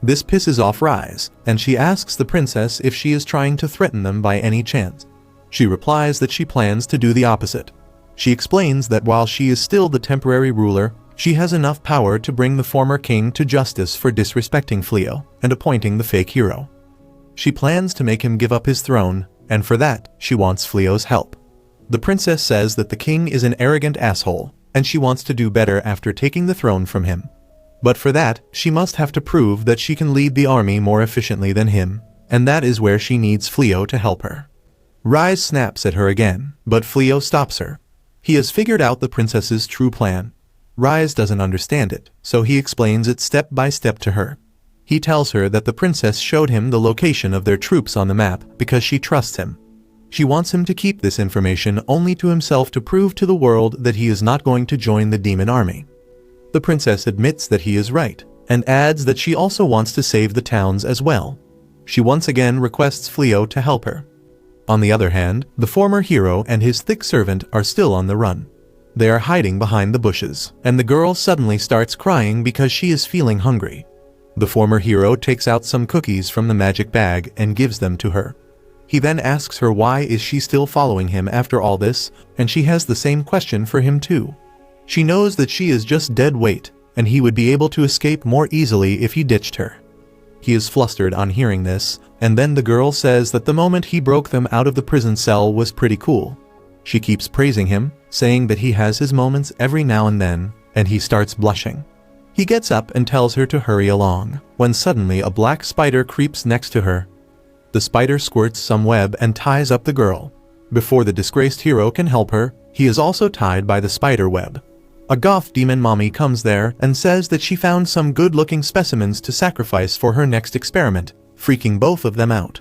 Speaker 1: This pisses off Rise, and she asks the princess if she is trying to threaten them by any chance. She replies that she plans to do the opposite. She explains that while she is still the temporary ruler, she has enough power to bring the former king to justice for disrespecting Flio and appointing the fake hero. She plans to make him give up his throne, and for that, she wants Flio's help. The princess says that the king is an arrogant asshole, and she wants to do better after taking the throne from him. But for that, she must have to prove that she can lead the army more efficiently than him, and that is where she needs Flio to help her. Rise snaps at her again, but Flio stops her. He has figured out the princess's true plan. Rise doesn't understand it, so he explains it step by step to her. He tells her that the princess showed him the location of their troops on the map because she trusts him. She wants him to keep this information only to himself to prove to the world that he is not going to join the demon army. The princess admits that he is right, and adds that she also wants to save the towns as well. She once again requests Flio to help her. On the other hand, the former hero and his thick servant are still on the run. They are hiding behind the bushes, and the girl suddenly starts crying because she is feeling hungry. The former hero takes out some cookies from the magic bag and gives them to her. He then asks her why is she still following him after all this, and she has the same question for him too. She knows that she is just dead weight, and he would be able to escape more easily if he ditched her. He is flustered on hearing this, and then the girl says that the moment he broke them out of the prison cell was pretty cool. She keeps praising him, saying that he has his moments every now and then, and he starts blushing. He gets up and tells her to hurry along, when suddenly a black spider creeps next to her. The spider squirts some web and ties up the girl. Before the disgraced hero can help her, he is also tied by the spider web. A goth demon mommy comes there and says that she found some good-looking specimens to sacrifice for her next experiment, freaking both of them out.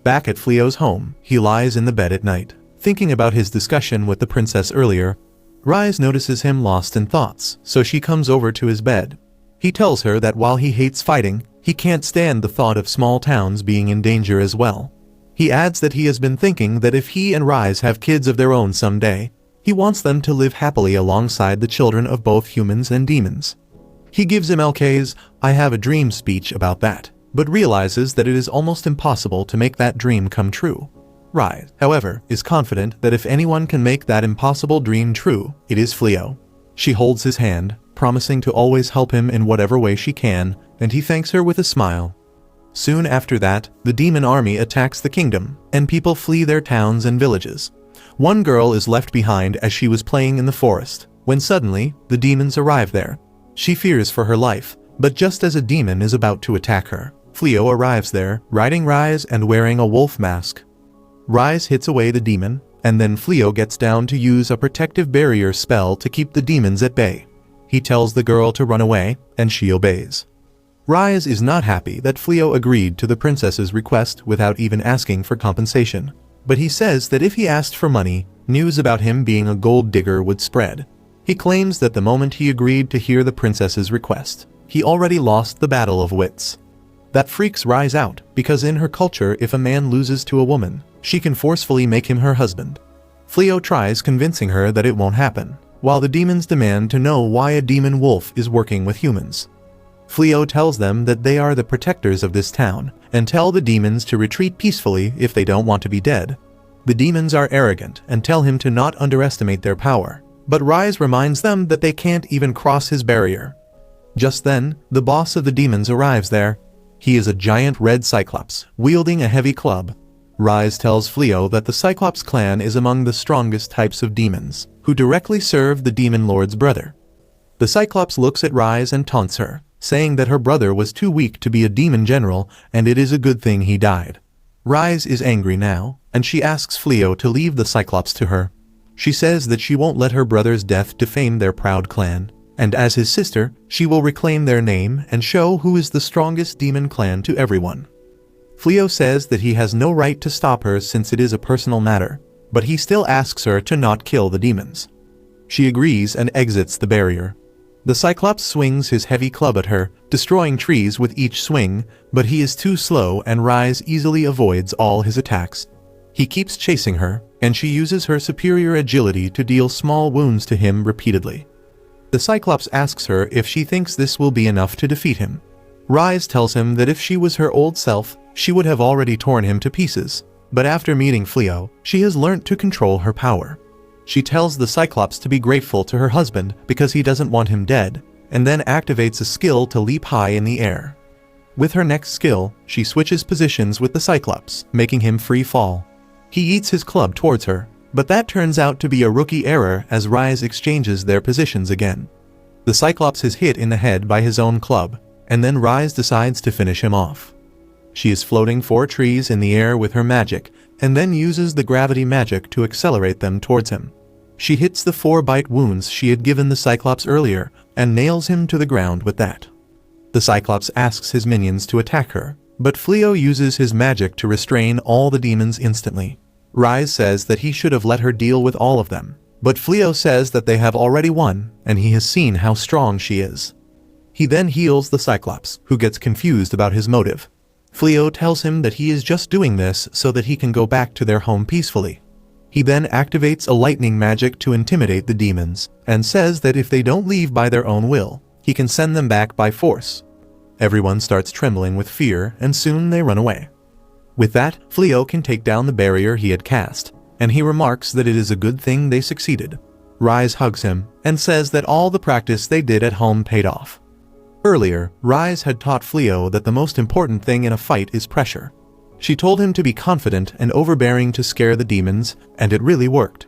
Speaker 1: Back at Flio's home, he lies in the bed at night, thinking about his discussion with the princess earlier. Rise notices him lost in thoughts, so she comes over to his bed. He tells her that while he hates fighting, he can't stand the thought of small towns being in danger as well. He adds that he has been thinking that if he and Rise have kids of their own someday, he wants them to live happily alongside the children of both humans and demons. He gives MLK's "I have a dream" speech about that, but realizes that it is almost impossible to make that dream come true. Rise, however, is confident that if anyone can make that impossible dream true, it is Flio. She holds his hand, promising to always help him in whatever way she can, and he thanks her with a smile. Soon after that, the demon army attacks the kingdom, and people flee their towns and villages. One girl is left behind as she was playing in the forest, when suddenly, the demons arrive there. She fears for her life, but just as a demon is about to attack her, Flio arrives there, riding Rise and wearing a wolf mask. Rise hits away the demon, and then Flio gets down to use a protective barrier spell to keep the demons at bay. He tells the girl to run away, and she obeys. Rise is not happy that Flio agreed to the princess's request without even asking for compensation. But he says that if he asked for money, news about him being a gold digger would spread. He claims that the moment he agreed to hear the princess's request, he already lost the battle of wits. That freaks Rise out, because in her culture if a man loses to a woman, she can forcefully make him her husband. Flio tries convincing her that it won't happen, while the demons demand to know why a demon wolf is working with humans. Flio tells them that they are the protectors of this town, and tell the demons to retreat peacefully if they don't want to be dead. The demons are arrogant and tell him to not underestimate their power, but Rise reminds them that they can't even cross his barrier. Just then, the boss of the demons arrives there. He is a giant red cyclops, wielding a heavy club. Rise tells Flio that the Cyclops clan is among the strongest types of demons, who directly serve the demon lord's brother. The Cyclops looks at Rise and taunts her, saying that her brother was too weak to be a demon general and it is a good thing he died. Rise is angry now, and she asks Flio to leave the Cyclops to her. She says that she won't let her brother's death defame their proud clan, and as his sister, she will reclaim their name and show who is the strongest demon clan to everyone. Flio says that he has no right to stop her since it is a personal matter, but he still asks her to not kill the demons. She agrees and exits the barrier. The Cyclops swings his heavy club at her, destroying trees with each swing, but he is too slow and Rise easily avoids all his attacks. He keeps chasing her, and she uses her superior agility to deal small wounds to him repeatedly. The Cyclops asks her if she thinks this will be enough to defeat him. Rise tells him that if she was her old self, she would have already torn him to pieces. But after meeting Flio, she has learnt to control her power. She tells the Cyclops to be grateful to her husband because he doesn't want him dead, and then activates a skill to leap high in the air. With her next skill, she switches positions with the Cyclops, making him free fall. He eats his club towards her, but that turns out to be a rookie error as Rise exchanges their positions again. The Cyclops is hit in the head by his own club, and then Rise decides to finish him off. She is floating 4 trees in the air with her magic, and then uses the gravity magic to accelerate them towards him. She hits the 4 bite wounds she had given the Cyclops earlier, and nails him to the ground with that. The Cyclops asks his minions to attack her, but Flio uses his magic to restrain all the demons instantly. Rise says that he should have let her deal with all of them, but Flio says that they have already won, and he has seen how strong she is. He then heals the Cyclops, who gets confused about his motive. Flio tells him that he is just doing this so that he can go back to their home peacefully. He then activates a lightning magic to intimidate the demons, and says that if they don't leave by their own will, he can send them back by force. Everyone starts trembling with fear, and soon they run away. With that, Flio can take down the barrier he had cast, and he remarks that it is a good thing they succeeded. Rise hugs him, and says that all the practice they did at home paid off. Earlier, Rise had taught Flio that the most important thing in a fight is pressure. She told him to be confident and overbearing to scare the demons, and it really worked.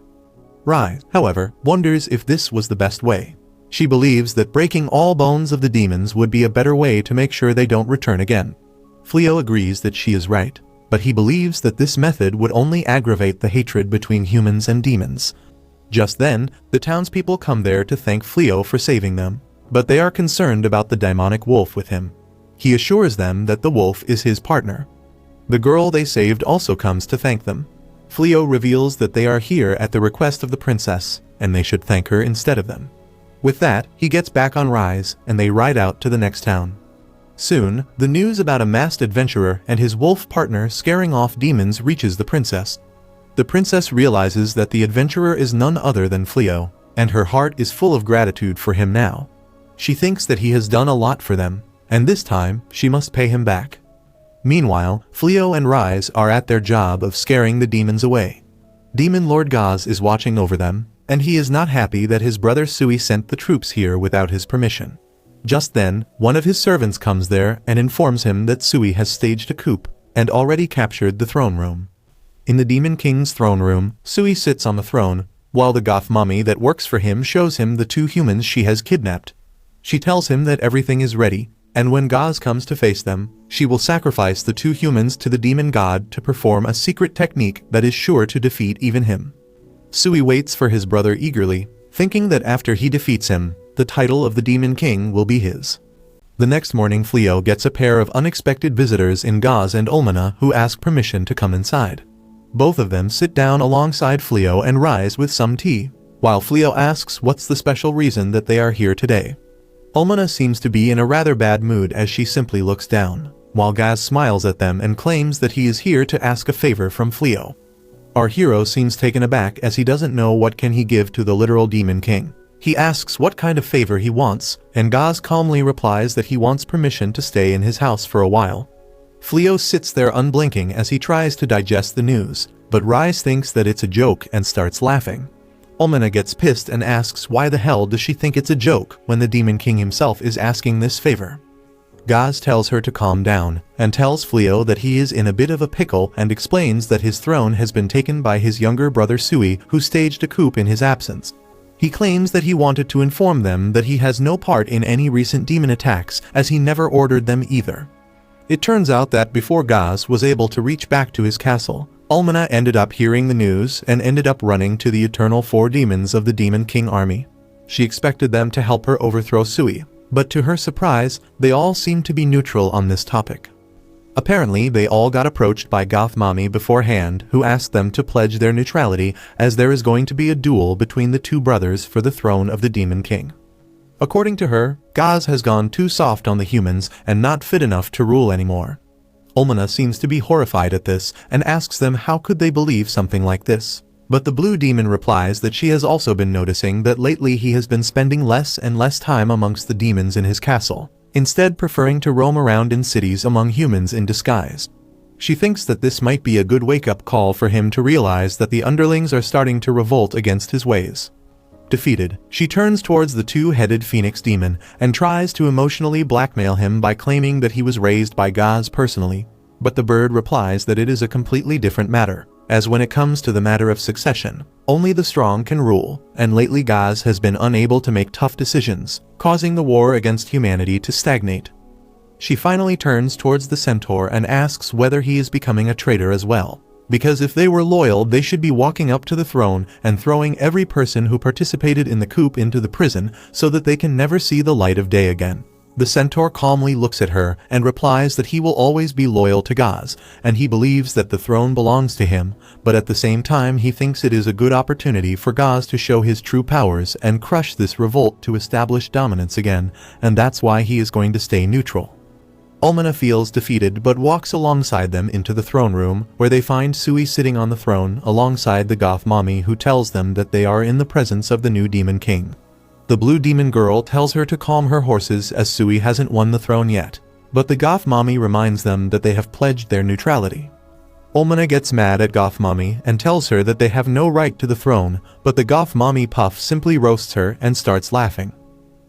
Speaker 1: Rise, however, wonders if this was the best way. She believes that breaking all bones of the demons would be a better way to make sure they don't return again. Flio agrees that she is right, but he believes that this method would only aggravate the hatred between humans and demons. Just then, the townspeople come there to thank Flio for saving them, but they are concerned about the demonic wolf with him. He assures them that the wolf is his partner. The girl they saved also comes to thank them. Flio reveals that they are here at the request of the princess, and they should thank her instead of them. With that, he gets back on Rise, and they ride out to the next town. Soon, the news about a masked adventurer and his wolf partner scaring off demons reaches the princess. The princess realizes that the adventurer is none other than Flio, and her heart is full of gratitude for him now. She thinks that he has done a lot for them, and this time, she must pay him back. Meanwhile, Flio and Rise are at their job of scaring the demons away. Demon Lord Gaz is watching over them, and he is not happy that his brother Sui sent the troops here without his permission. Just then, one of his servants comes there and informs him that Sui has staged a coup and already captured the throne room. In the Demon King's throne room, Sui sits on the throne, while the goth mummy that works for him shows him the 2 humans she has kidnapped. She tells him that everything is ready, and when Gaz comes to face them, she will sacrifice the 2 humans to the demon god to perform a secret technique that is sure to defeat even him. Sui waits for his brother eagerly, thinking that after he defeats him, the title of the Demon King will be his. The next morning, Flio gets a pair of unexpected visitors in Gaz and Ulmana who ask permission to come inside. Both of them sit down alongside Flio and Rise with some tea, while Flio asks what's the special reason that they are here today. Ulmana seems to be in a rather bad mood as she simply looks down, while Gaz smiles at them and claims that he is here to ask a favor from Flio. Our hero seems taken aback as he doesn't know what can he give to the literal Demon King. He asks what kind of favor he wants, and Gaz calmly replies that he wants permission to stay in his house for a while. Flio sits there unblinking as he tries to digest the news, but Rise thinks that it's a joke and starts laughing. Ulmana gets pissed and asks why the hell does she think it's a joke when the Demon King himself is asking this favor. Gaz tells her to calm down, and tells Flio that he is in a bit of a pickle and explains that his throne has been taken by his younger brother Sui, who staged a coup in his absence. He claims that he wanted to inform them that he has no part in any recent demon attacks, as he never ordered them either. It turns out that before Gaz was able to reach back to his castle, Ulmana ended up hearing the news and ended up running to the eternal 4 demons of the Demon King army. She expected them to help her overthrow Sui, but to her surprise, they all seemed to be neutral on this topic. Apparently, they all got approached by Goth Mommy beforehand, who asked them to pledge their neutrality as there is going to be a duel between the 2 brothers for the throne of the Demon King. According to her, Gaz has gone too soft on the humans and not fit enough to rule anymore. Ulmana seems to be horrified at this and asks them how could they believe something like this. But the blue demon replies that she has also been noticing that lately he has been spending less and less time amongst the demons in his castle, instead preferring to roam around in cities among humans in disguise. She thinks that this might be a good wake-up call for him to realize that the underlings are starting to revolt against his ways. Defeated, she turns towards the two-headed phoenix demon and tries to emotionally blackmail him by claiming that he was raised by gods personally, but the bird replies that it is a completely different matter, as when it comes to the matter of succession, only the strong can rule, and lately Gaz has been unable to make tough decisions, causing the war against humanity to stagnate. She finally turns towards the centaur and asks whether he is becoming a traitor as well, because if they were loyal they should be walking up to the throne and throwing every person who participated in the coup into the prison so that they can never see the light of day again. The centaur calmly looks at her and replies that he will always be loyal to Gaz, and he believes that the throne belongs to him, but at the same time he thinks it is a good opportunity for Gaz to show his true powers and crush this revolt to establish dominance again, and that's why he is going to stay neutral. Almana feels defeated but walks alongside them into the throne room, where they find Sui sitting on the throne alongside the goth mommy who tells them that they are in the presence of the new demon king. The blue demon girl tells her to calm her horses as Sui hasn't won the throne yet, but the goth mommy reminds them that they have pledged their neutrality. Almana gets mad at goth mommy and tells her that they have no right to the throne, but the goth mommy Puff simply roasts her and starts laughing.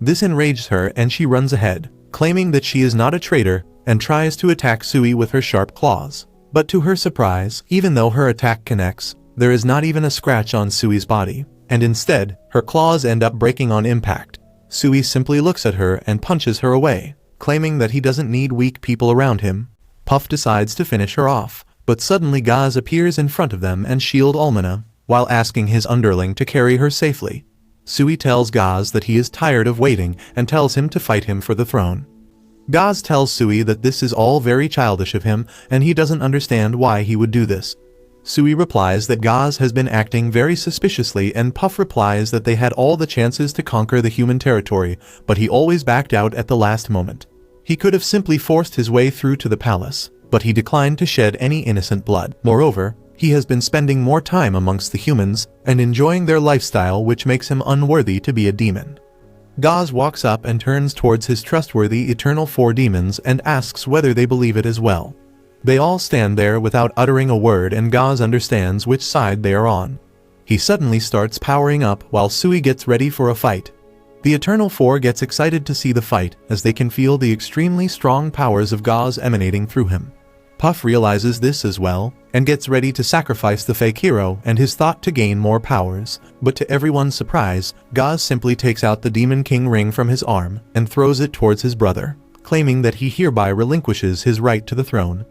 Speaker 1: This enrages her and she runs ahead, claiming that she is not a traitor, and tries to attack Sui with her sharp claws. But to her surprise, even though her attack connects, there is not even a scratch on Sui's body, and instead, her claws end up breaking on impact. Sui simply looks at her and punches her away, claiming that he doesn't need weak people around him. Puff decides to finish her off, but suddenly Gaz appears in front of them and shields Almana, while asking his underling to carry her safely. Sui tells Gaz that he is tired of waiting and tells him to fight him for the throne. Gaz tells Sui that this is all very childish of him and he doesn't understand why he would do this. Sui replies that Gaz has been acting very suspiciously, and Puff replies that they had all the chances to conquer the human territory, but he always backed out at the last moment. He could have simply forced his way through to the palace, but he declined to shed any innocent blood. Moreover, he has been spending more time amongst the humans and enjoying their lifestyle, which makes him unworthy to be a demon. Gaz walks up and turns towards his trustworthy Eternal Four demons and asks whether they believe it as well. They all stand there without uttering a word, and Gaz understands which side they are on. He suddenly starts powering up while Sui gets ready for a fight. The Eternal Four gets excited to see the fight as they can feel the extremely strong powers of Gaz emanating through him. Puff realizes this as well, and gets ready to sacrifice the fake hero and his thought to gain more powers, but to everyone's surprise, Gaz simply takes out the Demon King ring from his arm and throws it towards his brother, claiming that he hereby relinquishes his right to the throne.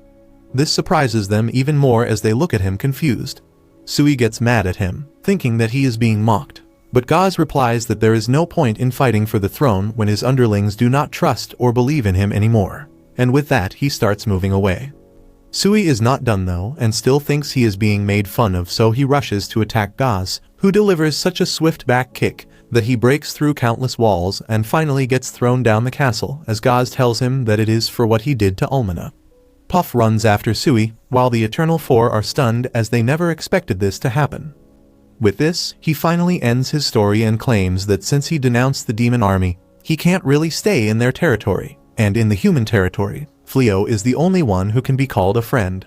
Speaker 1: This surprises them even more as they look at him confused. Sui gets mad at him, thinking that he is being mocked, but Gaz replies that there is no point in fighting for the throne when his underlings do not trust or believe in him anymore, and with that he starts moving away. Sui is not done though, and still thinks he is being made fun of, so he rushes to attack Gaz, who delivers such a swift back kick that he breaks through countless walls and finally gets thrown down the castle as Gaz tells him that it is for what he did to Almana. Puff runs after Sui, while the Eternal Four are stunned as they never expected this to happen. With this, he finally ends his story and claims that since he denounced the demon army, he can't really stay in their territory, and in the human territory, Flio is the only one who can be called a friend.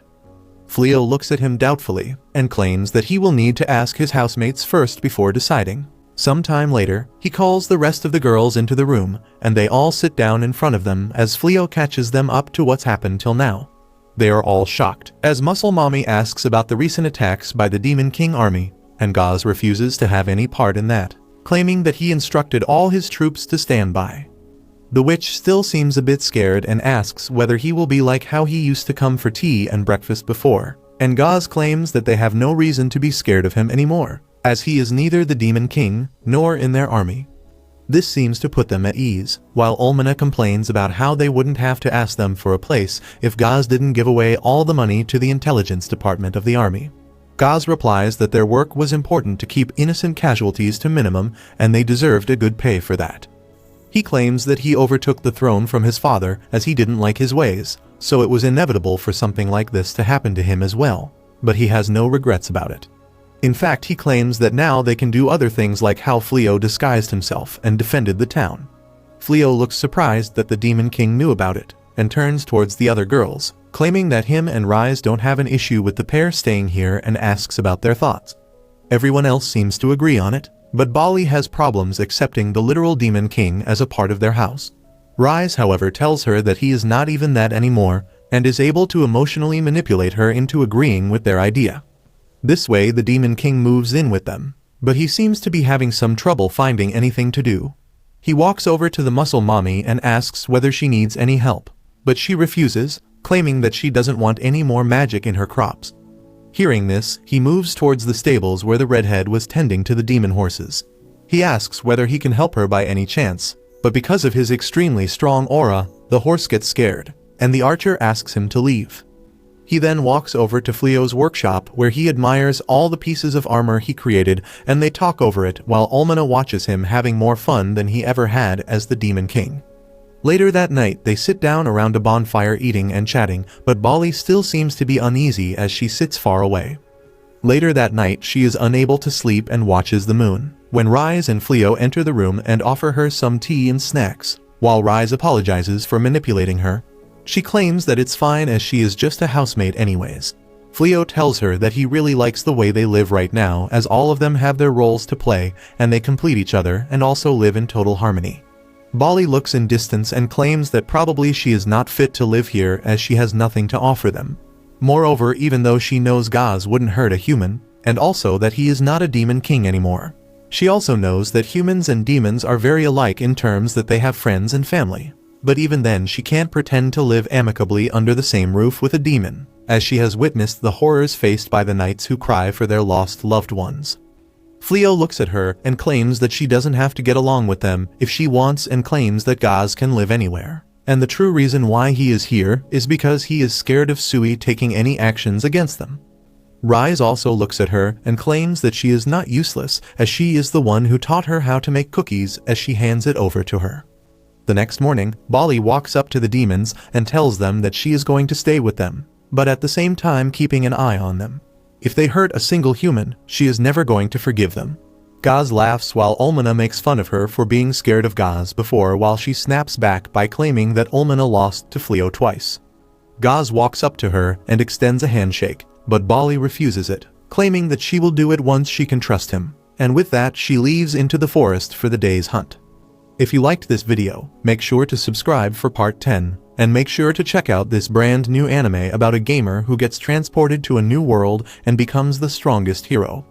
Speaker 1: Flio looks at him doubtfully, and claims that he will need to ask his housemates first before deciding. Sometime later, he calls the rest of the girls into the room, and they all sit down in front of them as Flio catches them up to what's happened till now. They are all shocked, as Muscle Mommy asks about the recent attacks by the Demon King army, and Gaz refuses to have any part in that, claiming that he instructed all his troops to stand by. The witch still seems a bit scared and asks whether he will be like how he used to come for tea and breakfast before, and Gaz claims that they have no reason to be scared of him anymore, as he is neither the Demon King nor in their army. This seems to put them at ease, while Almana complains about how they wouldn't have to ask them for a place if Gaz didn't give away all the money to the intelligence department of the army. Gaz replies that their work was important to keep innocent casualties to minimum and they deserved a good pay for that. He claims that he overtook the throne from his father as he didn't like his ways, so it was inevitable for something like this to happen to him as well, but he has no regrets about it. In fact, he claims that now they can do other things like how Flio disguised himself and defended the town. Flio looks surprised that the Demon King knew about it, and turns towards the other girls, claiming that him and Rise don't have an issue with the pair staying here and asks about their thoughts. Everyone else seems to agree on it, but Bali has problems accepting the literal Demon King as a part of their house. Rise, however, tells her that he is not even that anymore, and is able to emotionally manipulate her into agreeing with their idea. This way the Demon King moves in with them, but he seems to be having some trouble finding anything to do. He walks over to the muscle mommy and asks whether she needs any help, but she refuses, claiming that she doesn't want any more magic in her crops. Hearing this, he moves towards the stables where the redhead was tending to the demon horses. He asks whether he can help her by any chance, but because of his extremely strong aura, the horse gets scared, and the archer asks him to leave. He then walks over to Flio's workshop where he admires all the pieces of armor he created, and they talk over it while Almana watches him having more fun than he ever had as the Demon King. Later that night they sit down around a bonfire eating and chatting, but Bali still seems to be uneasy as she sits far away. Later that night she is unable to sleep and watches the moon, when Rise and Flio enter the room and offer her some tea and snacks. While Rise apologizes for manipulating her, she claims that it's fine as she is just a housemate anyways. Flio tells her that he really likes the way they live right now as all of them have their roles to play and they complete each other and also live in total harmony. Bali looks in distance and claims that probably she is not fit to live here as she has nothing to offer them. Moreover, even though she knows Gaz wouldn't hurt a human, and also that he is not a demon king anymore. She also knows that humans and demons are very alike in terms that they have friends and family. But even then she can't pretend to live amicably under the same roof with a demon, as she has witnessed the horrors faced by the knights who cry for their lost loved ones. Flio looks at her and claims that she doesn't have to get along with them if she wants and claims that Gaz can live anywhere. And the true reason why he is here is because he is scared of Sui taking any actions against them. Rise also looks at her and claims that she is not useless as she is the one who taught her how to make cookies as she hands it over to her. The next morning, Bali walks up to the demons and tells them that she is going to stay with them, but at the same time keeping an eye on them. If they hurt a single human, she is never going to forgive them. Gaz laughs while Almana makes fun of her for being scared of Gaz before while she snaps back by claiming that Almana lost to Flio twice. Gaz walks up to her and extends a handshake, but Bali refuses it, claiming that she will do it once she can trust him, and with that she leaves into the forest for the day's hunt. If you liked this video, make sure to subscribe for part 10, and make sure to check out this brand new anime about a gamer who gets transported to a new world and becomes the strongest hero.